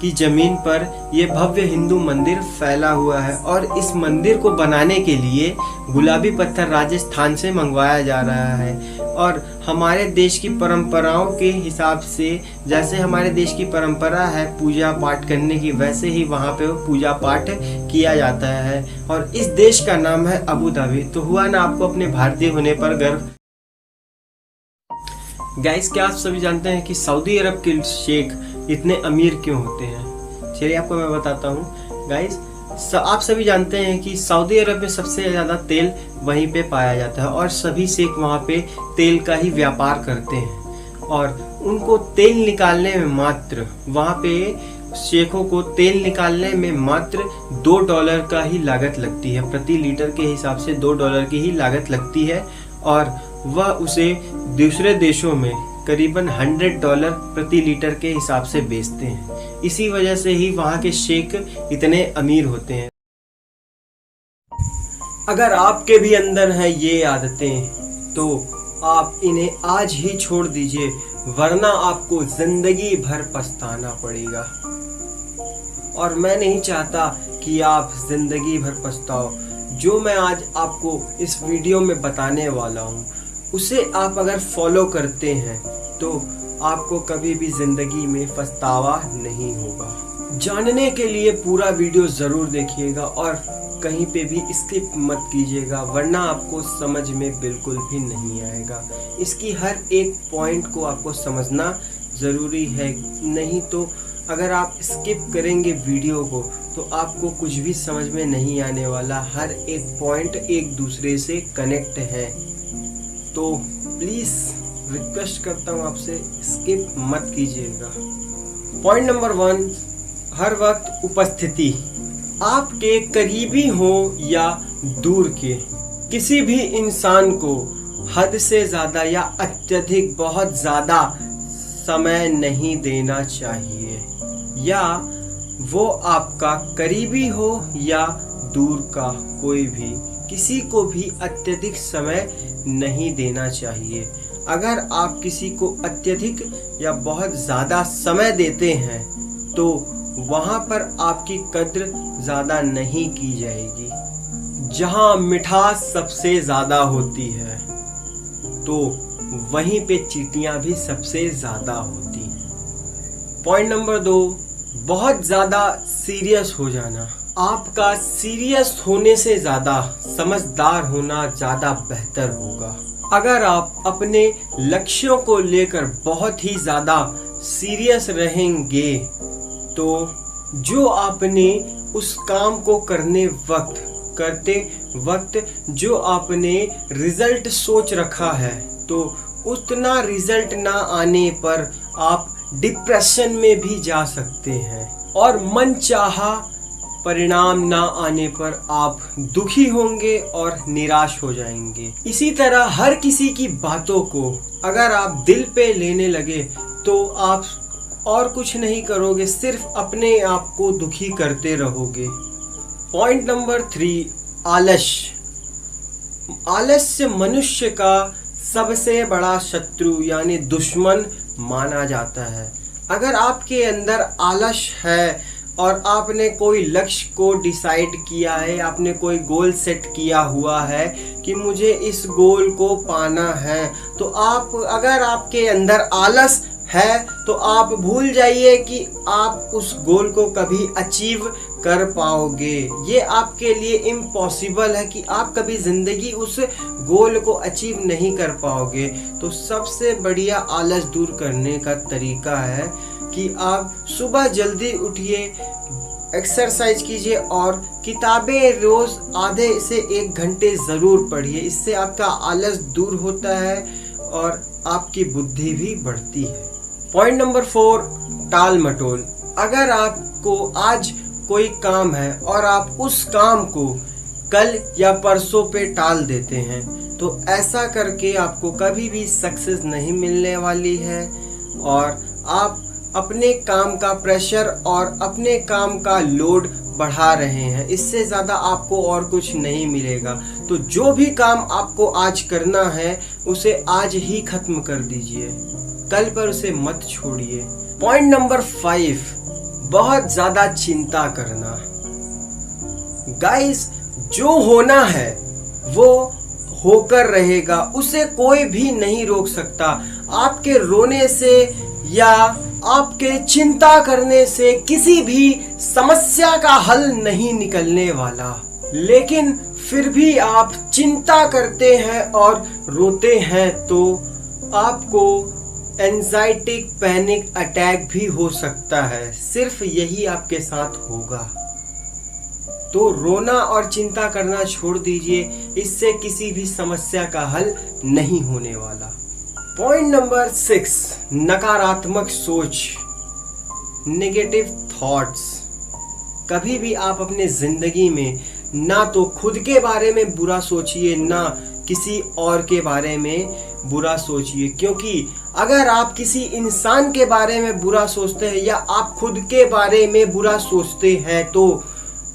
की जमीन पर यह भव्य हिंदू मंदिर फैला हुआ है। और इस मंदिर को बनाने के लिए गुलाबी पत्थर राजस्थान से मंगवाया जा रहा है। और हमारे देश की परंपराओं के हिसाब से, जैसे हमारे देश की परंपरा है पूजा पाठ करने की, वैसे ही वहाँ पे पूजा पाठ किया जाता है। और इस देश का नाम है अबू धाबी। तो हुआ ना आपको अपने भारतीय होने पर गर्व। गाइस, क्या आप सभी जानते हैं कि सऊदी अरब के शेख इतने अमीर क्यों होते हैं? चलिए आपको मैं बताता हूँ। गाइस, आप सभी जानते हैं कि सऊदी अरब में सबसे ज़्यादा तेल वहीं पे पाया जाता है और सभी शेख वहाँ पे तेल का ही व्यापार करते हैं। और उनको तेल निकालने में मात्र, वहाँ पे शेखों को तेल निकालने में मात्र $2 का ही लागत लगती है। प्रति लीटर के हिसाब से $2 की ही लागत लगती है और वह उसे दूसरे देशों में करीबन $100 प्रति लीटर के हिसाब से बेचते हैं। इसी वजह से ही वहाँ के शेख इतने अमीर होते हैं। अगर आपके भी अंदर है ये आदतें तो आप इन्हें आज ही छोड़ दीजिए, वरना आपको जिंदगी भर पछताना पड़ेगा। और मैं नहीं चाहता कि आप जिंदगी भर पछताओ। जो मैं आज आपको इस वीडियो में बताने वाला हूँ उसे आप अगर फॉलो करते हैं तो आपको कभी भी जिंदगी में पछतावा नहीं होगा। जानने के लिए पूरा वीडियो ज़रूर देखिएगा और कहीं पे भी स्किप मत कीजिएगा, वरना आपको समझ में बिल्कुल भी नहीं आएगा। इसकी हर एक पॉइंट को आपको समझना ज़रूरी है, नहीं तो अगर आप स्किप करेंगे वीडियो को तो आपको कुछ भी समझ में नहीं आने वाला। हर एक पॉइंट एक दूसरे से कनेक्ट है। तो प्लीज़ रिक्वेस्ट करता हूँ आपसे, स्किप मत कीजिएगा। पॉइंट नंबर 1, हर वक्त उपस्थिति। आपके करीबी हो या दूर के, किसी भी इंसान को हद से ज़्यादा या अत्यधिक बहुत ज़्यादा समय नहीं देना चाहिए। या वो आपका करीबी हो या दूर का कोई भी, किसी को भी अत्यधिक समय नहीं देना चाहिए। अगर आप किसी को अत्यधिक या बहुत ज़्यादा समय देते हैं तो वहाँ पर आपकी कद्र ज़्यादा नहीं की जाएगी। जहाँ मिठास सबसे ज़्यादा होती है तो वहीं पे चींटियाँ भी सबसे ज़्यादा होती हैं। पॉइंट नंबर 2, बहुत ज़्यादा सीरियस हो जाना। आपका सीरियस होने से ज़्यादा समझदार होना ज़्यादा बेहतर होगा। अगर आप अपने लक्ष्यों को लेकर बहुत ही ज़्यादा सीरियस रहेंगे तो जो आपने उस काम को करते वक्त जो आपने रिजल्ट सोच रखा है तो उतना रिजल्ट ना आने पर आप डिप्रेशन में भी जा सकते हैं और मनचाहा परिणाम ना आने पर आप दुखी होंगे और निराश हो जाएंगे। इसी तरह हर किसी की बातों को अगर आप दिल पे लेने लगे तो आप और कुछ नहीं करोगे, सिर्फ अपने आप को दुखी करते रहोगे। पॉइंट नंबर 3, आलस्य। आलस्य मनुष्य का सबसे बड़ा शत्रु यानी दुश्मन माना जाता है। अगर आपके अंदर आलस्य है और आपने कोई लक्ष्य को डिसाइड किया है, आपने कोई गोल सेट किया हुआ है कि मुझे इस गोल को पाना है, तो आप अगर आपके अंदर आलस है तो आप भूल जाइए कि आप उस गोल को कभी अचीव कर पाओगे। ये आपके लिए इम्पॉसिबल है कि आप कभी जिंदगी उस गोल को अचीव नहीं कर पाओगे। तो सबसे बढ़िया आलस दूर करने का तरीका है कि आप सुबह जल्दी उठिए, एक्सरसाइज कीजिए और किताबें रोज आधे से 1 घंटे ज़रूर पढ़िए। इससे आपका आलस दूर होता है और आपकी बुद्धि भी बढ़ती है। पॉइंट नंबर 4, टाल मटोल। अगर आपको आज कोई काम है और आप उस काम को कल या परसों पे टाल देते हैं तो ऐसा करके आपको कभी भी सक्सेस नहीं मिलने वाली है और आप अपने काम का प्रेशर और अपने काम का लोड बढ़ा रहे हैं। इससे ज़्यादा आपको और कुछ नहीं मिलेगा। तो जो भी काम आपको आज करना है उसे आज ही खत्म कर दीजिए, कल पर उसे मत छोड़िए। पॉइंट नंबर 5, बहुत ज़्यादा चिंता करना। गाइस, जो होना है वो होकर रहेगा, उसे कोई भी नहीं रोक सकता। आपके रोने से या आपके चिंता करने से किसी भी समस्या का हल नहीं निकलने वाला, लेकिन फिर भी आप चिंता करते हैं और रोते हैं तो आपको एंजाइटिक पैनिक अटैक भी हो सकता है। सिर्फ यही आपके साथ होगा। तो रोना और चिंता करना छोड़ दीजिए, इससे किसी भी समस्या का हल नहीं होने वाला। पॉइंट नंबर 6, नकारात्मक सोच, नेगेटिव थॉट्स। कभी भी आप अपने जिंदगी में ना तो खुद के बारे में बुरा सोचिए, ना किसी और के बारे में बुरा सोचिए, क्योंकि अगर आप किसी इंसान के बारे में बुरा सोचते हैं या आप खुद के बारे में बुरा सोचते हैं तो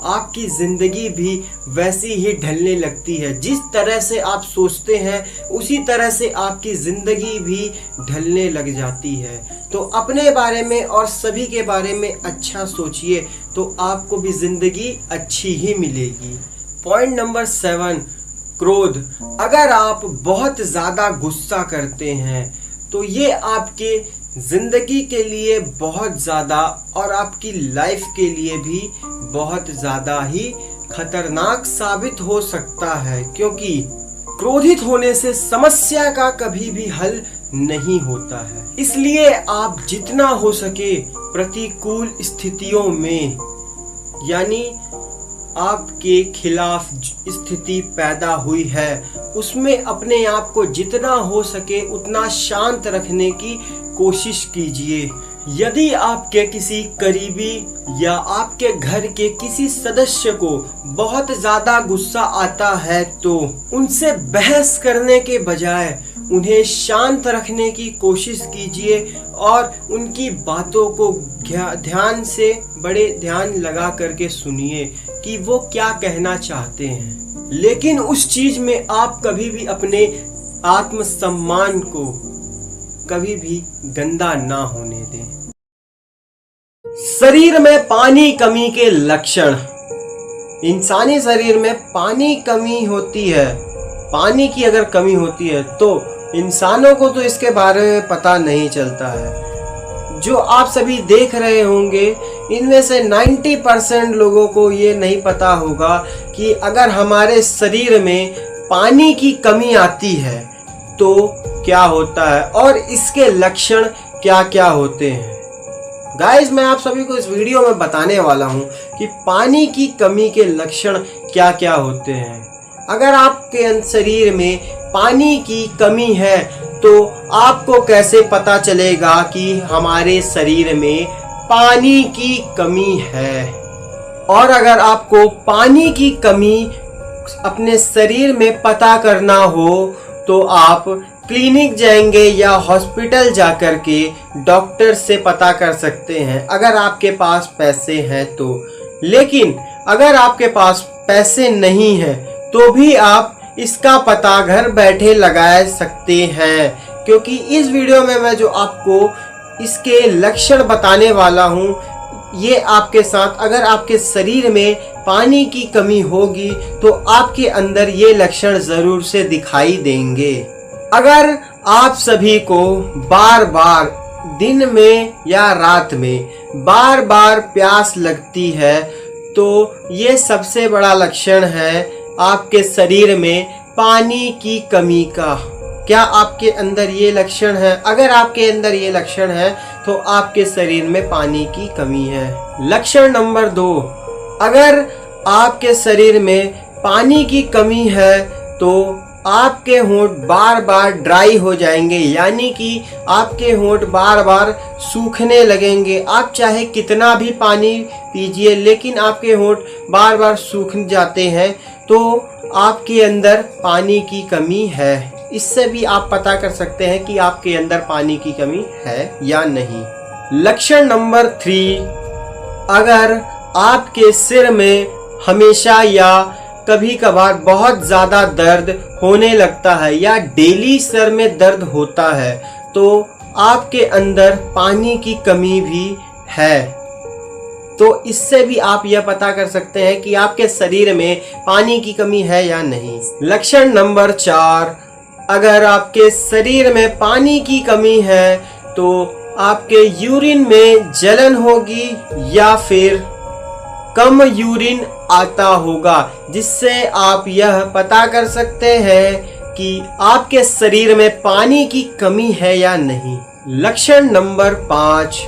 आपकी जिंदगी भी वैसी ही ढलने लगती है। जिस तरह से आप सोचते हैं उसी तरह से आपकी जिंदगी भी ढलने लग जाती है। तो अपने बारे में और सभी के बारे में अच्छा सोचिए तो आपको भी जिंदगी अच्छी ही मिलेगी। पॉइंट नंबर 7, क्रोध। अगर आप बहुत ज़्यादा गुस्सा करते हैं तो ये आपके जिंदगी के लिए बहुत ज़्यादा और आपकी लाइफ के लिए भी बहुत ज़्यादा ही खतरनाक साबित हो सकता है, क्योंकि क्रोधित होने से समस्या का कभी भी हल नहीं होता है। इसलिए आप जितना हो सके प्रतिकूल स्थितियों में, यानी आपके खिलाफ स्थिति पैदा हुई है, उसमें अपने आप को जितना हो सके उतना शांत रखने की कोशिश कीजिए। यदि आपके किसी करीबी या आपके घर के किसी सदस्य को बहुत ज़्यादा गुस्सा आता है तो उनसे बहस करने के बजाय उन्हें शांत रखने की कोशिश कीजिए और उनकी बातों को ध्यान से बड़े ध्यान लगा करके सुनिए कि वो क्या कहना चाहते हैं। लेकिन उस चीज में आप कभी भी अपने आत्मसम्मान को कभी भी गंदा ना होने दें। शरीर में पानी कमी के लक्षण। इंसानी शरीर में पानी कमी होती है। पानी की अगर कमी होती है तो इंसानों को तो इसके बारे में पता नहीं चलता है। जो आप सभी देख रहे होंगे इनमें से 90% लोगों को ये नहीं पता होगा कि अगर हमारे शरीर में पानी की कमी आती है तो क्या होता है और इसके लक्षण क्या क्या होते हैं। गाइस, मैं आप सभी को इस वीडियो में बताने वाला हूं कि पानी की कमी के लक्षण क्या क्या होते हैं। अगर आपके शरीर में पानी की कमी है तो आपको कैसे पता चलेगा कि हमारे शरीर में पानी की कमी है। और अगर आपको पानी की कमी अपने शरीर में पता करना हो तो आप क्लिनिक जाएंगे या हॉस्पिटल जाकर के डॉक्टर से पता कर सकते हैं अगर आपके पास पैसे हैं तो। लेकिन अगर आपके पास पैसे नहीं हैं तो भी आप इसका पता घर बैठे लगा सकते हैं, क्योंकि इस वीडियो में मैं जो आपको इसके लक्षण बताने वाला हूँ ये आपके साथ अगर आपके शरीर में पानी की कमी होगी तो आपके अंदर ये लक्षण जरूर से दिखाई देंगे। अगर आप सभी को बार बार दिन में या रात में बार बार प्यास लगती है तो ये सबसे बड़ा लक्षण है आपके शरीर में पानी की कमी का। क्या आपके अंदर ये लक्षण है? अगर आपके अंदर ये लक्षण है तो आपके शरीर में पानी की कमी है। लक्षण नंबर 2, अगर आपके शरीर में पानी की कमी है तो आपके होंठ बार बार ड्राई हो जाएंगे, यानी कि आपके होंठ बार बार सूखने लगेंगे। आप चाहे कितना भी पानी पीजिए लेकिन आपके होंठ बार बार सूख जाते हैं तो आपके अंदर पानी की कमी है। इससे भी आप पता कर सकते हैं कि आपके अंदर पानी की कमी है या नहीं। लक्षण नंबर 3, अगर आपके सिर में हमेशा या कभी कभार बहुत ज़्यादा दर्द होने लगता है या डेली सर में दर्द होता है तो आपके अंदर पानी की कमी भी है। तो इससे भी आप यह पता कर सकते हैं कि आपके शरीर में पानी की कमी है या नहीं। लक्षण नंबर 4, अगर आपके शरीर में पानी की कमी है तो आपके यूरिन में जलन होगी या फिर कम यूरिन आता होगा, जिससे आप यह पता कर सकते हैं कि आपके शरीर में पानी की कमी है या नहीं। लक्षण नंबर 5,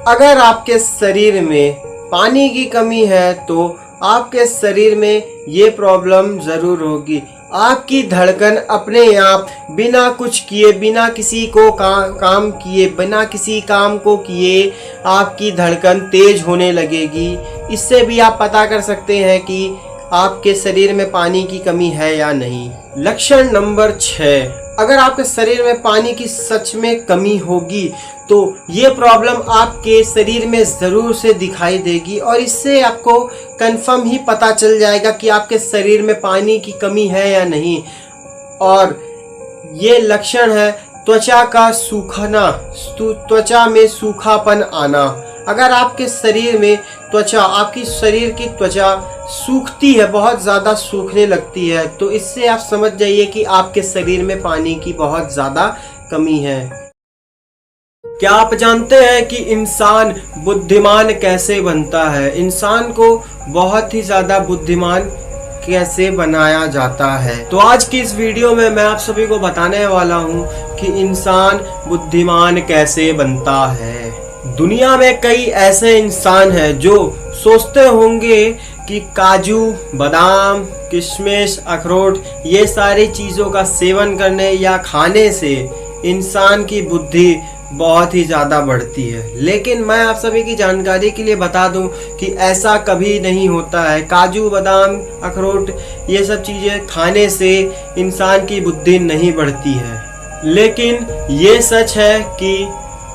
अगर आपके शरीर में पानी की कमी है तो आपके शरीर में ये प्रॉब्लम जरूर होगी। आपकी धड़कन अपने आप बिना कुछ किए, बिना किसी को काम किए, बिना किसी काम को किए आपकी धड़कन तेज होने लगेगी। इससे भी आप पता कर सकते हैं कि आपके शरीर में पानी की कमी है या नहीं। लक्षण नंबर 6, अगर आपके शरीर में पानी की सच में कमी होगी तो ये प्रॉब्लम आपके शरीर में ज़रूर से दिखाई देगी और इससे आपको कंफर्म ही पता चल जाएगा कि आपके शरीर में पानी की कमी है या नहीं। और ये लक्षण है त्वचा का सूखना, त्वचा में सूखापन आना। अगर आपके शरीर में त्वचा, आपकी शरीर की त्वचा सूखती है, बहुत ज़्यादा सूखने लगती है, तो इससे आप समझ जाइए कि आपके शरीर में पानी की बहुत ज़्यादा कमी है। क्या आप जानते हैं कि इंसान बुद्धिमान कैसे बनता है? इंसान को बहुत ही ज़्यादा बुद्धिमान कैसे बनाया जाता है? तो आज की इस वीडियो में मैं आप सभी को बताने वाला हूँ कि इंसान बुद्धिमान कैसे बनता है। दुनिया में कई ऐसे इंसान हैं जो सोचते होंगे कि काजू, बादाम, किशमिश, अखरोट ये सारी चीज़ों का सेवन करने या खाने से इंसान की बुद्धि बहुत ही ज़्यादा बढ़ती है। लेकिन मैं आप सभी की जानकारी के लिए बता दूं कि ऐसा कभी नहीं होता है। काजू, बादाम, अखरोट ये सब चीज़ें खाने से इंसान की बुद्धि नहीं बढ़ती है। लेकिन ये सच है कि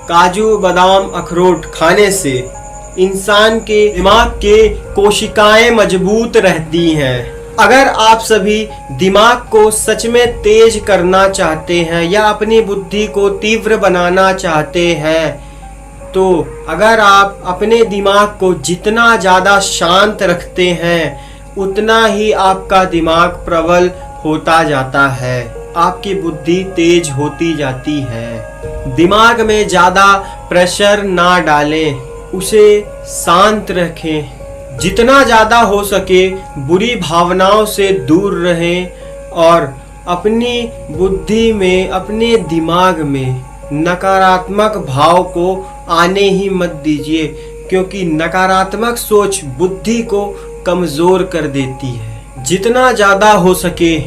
काजू, बादाम, अखरोट खाने से इंसान के दिमाग के कोशिकाएं मजबूत रहती हैं। अगर आप सभी दिमाग को सच में तेज करना चाहते हैं या अपनी बुद्धि को तीव्र बनाना चाहते हैं तो अगर आप अपने दिमाग को जितना ज़्यादा शांत रखते हैं उतना ही आपका दिमाग प्रबल होता जाता है, आपकी बुद्धि तेज होती जाती है। दिमाग में ज़्यादा प्रेशर ना डालें, उसे शांत रखें। जितना ज़्यादा हो सके बुरी भावनाओं से दूर रहें और अपनी बुद्धि में, अपने दिमाग में नकारात्मक भाव को आने ही मत दीजिए, क्योंकि नकारात्मक सोच बुद्धि को कमज़ोर कर देती है। जितना ज़्यादा हो सके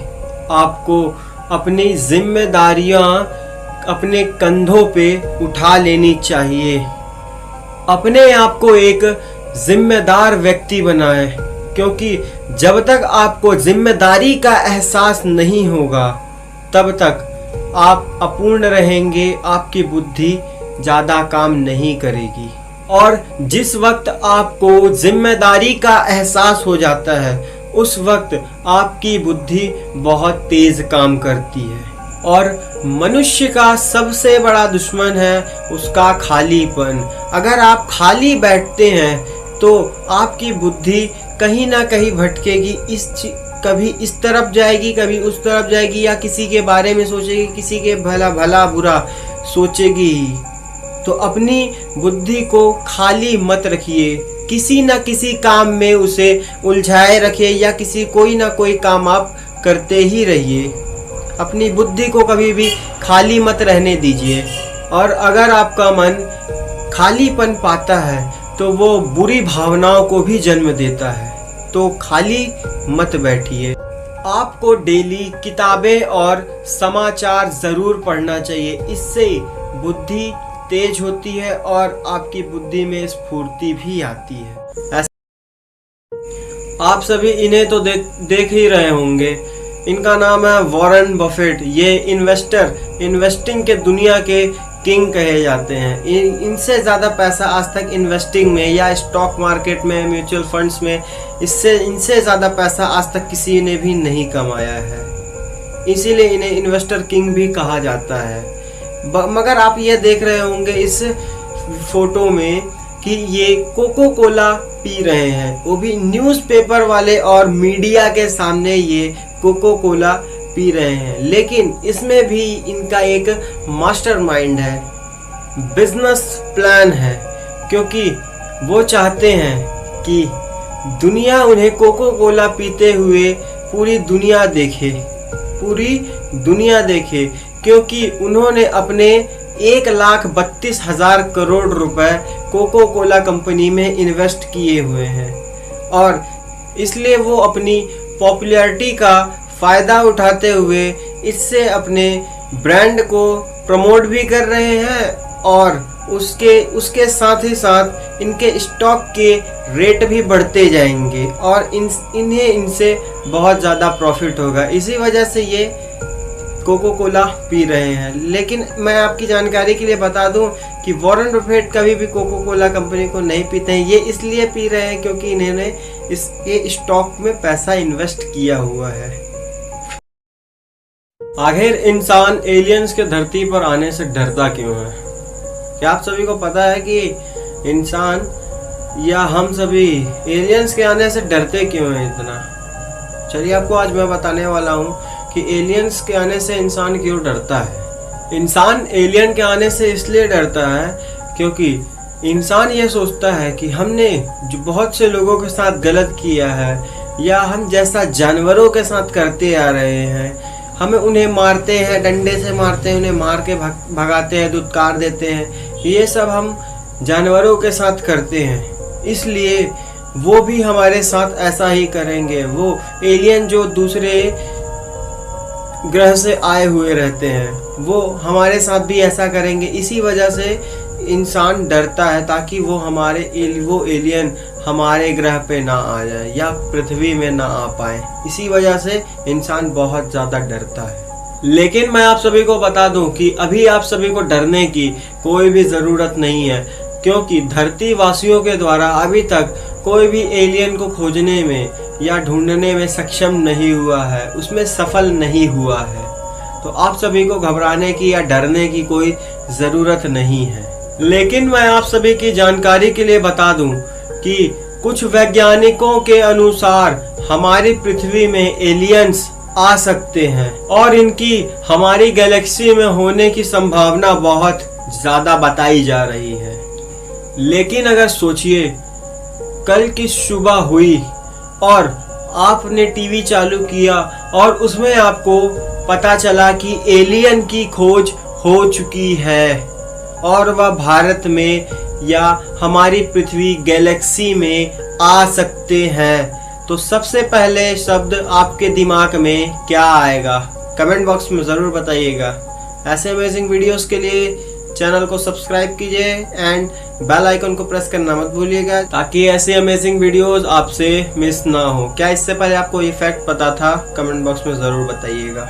आपको अपनी जिम्मेदारियां अपने कंधों पे उठा लेनी चाहिए। अपने आप को एक जिम्मेदार व्यक्ति बनाएं, क्योंकि जब तक आपको जिम्मेदारी का एहसास नहीं होगा तब तक आप अपूर्ण रहेंगे, आपकी बुद्धि ज़्यादा काम नहीं करेगी। और जिस वक्त आपको जिम्मेदारी का एहसास हो जाता है उस वक्त आपकी बुद्धि बहुत तेज काम करती है। और मनुष्य का सबसे बड़ा दुश्मन है उसका खालीपन। अगर आप खाली बैठते हैं तो आपकी बुद्धि कहीं ना कहीं भटकेगी, कभी इस तरफ जाएगी, कभी उस तरफ जाएगी, या किसी के बारे में सोचेगी, किसी के भला बुरा सोचेगी। तो अपनी बुद्धि को खाली मत रखिए, किसी न किसी काम में उसे उलझाए रखिए, या कोई ना कोई काम आप करते ही रहिए। अपनी बुद्धि को कभी भी खाली मत रहने दीजिए। और अगर आपका मन खालीपन पाता है तो वो बुरी भावनाओं को भी जन्म देता है। तो खाली मत बैठिए। आपको डेली किताबें और समाचार जरूर पढ़ना चाहिए। इससे बुद्धि तेज होती है और आपकी बुद्धि में स्फूर्ति भी आती है। आप सभी इन्हें तो देख ही रहे होंगे। इनका नाम है वॉरेन बफेट। ये इन्वेस्टिंग के दुनिया के किंग कहे जाते हैं। इनसे ज़्यादा पैसा आज तक इन्वेस्टिंग में या स्टॉक मार्केट में, म्यूचुअल फंड्स में, इनसे ज़्यादा पैसा आज तक किसी ने भी नहीं कमाया है। इसीलिए इन्हें इन्वेस्टर किंग भी कहा जाता है। मगर आप ये देख रहे होंगे इस फोटो में कि ये कोको कोला पी रहे हैं, वो भी न्यूज़पेपर वाले और मीडिया के सामने ये कोको कोला पी रहे हैं। लेकिन इसमें भी इनका एक मास्टरमाइंड है, बिजनेस प्लान है, क्योंकि वो चाहते हैं कि दुनिया उन्हें कोको कोला पीते हुए पूरी दुनिया देखे, क्योंकि उन्होंने अपने 1,32,000 करोड़ रुपए कोको कोला कंपनी में इन्वेस्ट किए हुए हैं। और इसलिए वो अपनी पॉपुलैरिटी का फ़ायदा उठाते हुए इससे अपने ब्रांड को प्रमोट भी कर रहे हैं, और उसके साथ ही साथ इनके स्टॉक के रेट भी बढ़ते जाएंगे और इन्हें इनसे बहुत ज़्यादा प्रॉफिट होगा। इसी वजह से ये कोको कोला पी रहे हैं। लेकिन मैं आपकी जानकारी के लिए बता दूं कि वॉरेन बफेट कभी भी कोको कोला कंपनी को नहीं पीते हैं। ये इसलिए पी रहे हैं क्योंकि इन्होंने इसके स्टॉक में पैसा इन्वेस्ट किया हुआ है। आखिर इंसान एलियंस के धरती पर आने से डरता क्यों है? क्या आप सभी को पता है कि इंसान या हम सभी एलियंस के आने से डरते क्यों हैं इतना? चलिए आपको आज मैं बताने वाला हूँ कि एलियंस के आने से इंसान क्यों डरता है। इंसान एलियन के आने से इसलिए डरता है क्योंकि इंसान ये सोचता है कि हमने जो बहुत से लोगों के साथ गलत किया है, या हम जैसा जानवरों के साथ करते आ रहे हैं, हमें उन्हें मारते हैं, डंडे से मारते हैं, उन्हें मार के भगाते हैं, दुत्कार देते हैं, ये सब हम जानवरों के साथ करते हैं। इसलिए वो भी हमारे साथ ऐसा ही करेंगे। वो एलियन जो दूसरे ग्रह से आए हुए रहते हैं, वो हमारे साथ भी ऐसा करेंगे। इसी वजह से इंसान डरता है, ताकि वो एलियन हमारे ग्रह पे ना आ जाए या पृथ्वी में ना आ पाए। इसी वजह से इंसान बहुत ज़्यादा डरता है। लेकिन मैं आप सभी को बता दूं कि अभी आप सभी को डरने की कोई भी ज़रूरत नहीं है, क्योंकि धरती वासियों के द्वारा अभी तक कोई भी एलियन को खोजने में या ढूंढने में सक्षम नहीं हुआ है, उसमें सफल नहीं हुआ है। तो आप सभी को घबराने की या डरने की कोई ज़रूरत नहीं है। लेकिन मैं आप सभी की जानकारी के लिए बता दूं कि कुछ वैज्ञानिकों के अनुसार हमारी पृथ्वी में एलियंस आ सकते हैं, और इनकी हमारी गैलेक्सी में होने की संभावना बहुत ज़्यादा बताई जा रही है। लेकिन अगर सोचिए, कल की सुबह हुई और आपने टीवी चालू किया और उसमें आपको पता चला कि एलियन की खोज हो चुकी है और वह भारत में या हमारी पृथ्वी गैलेक्सी में आ सकते हैं, तो सबसे पहले शब्द आपके दिमाग में क्या आएगा? कमेंट बॉक्स में ज़रूर बताइएगा। ऐसे अमेजिंग वीडियोस के लिए चैनल को सब्सक्राइब कीजिए एंड बेल आइकन को प्रेस करना मत भूलिएगा, ताकि ऐसे अमेजिंग वीडियोस आपसे मिस ना हो। क्या इससे पहले आपको ये फैक्ट पता था? कमेंट बॉक्स में ज़रूर बताइएगा।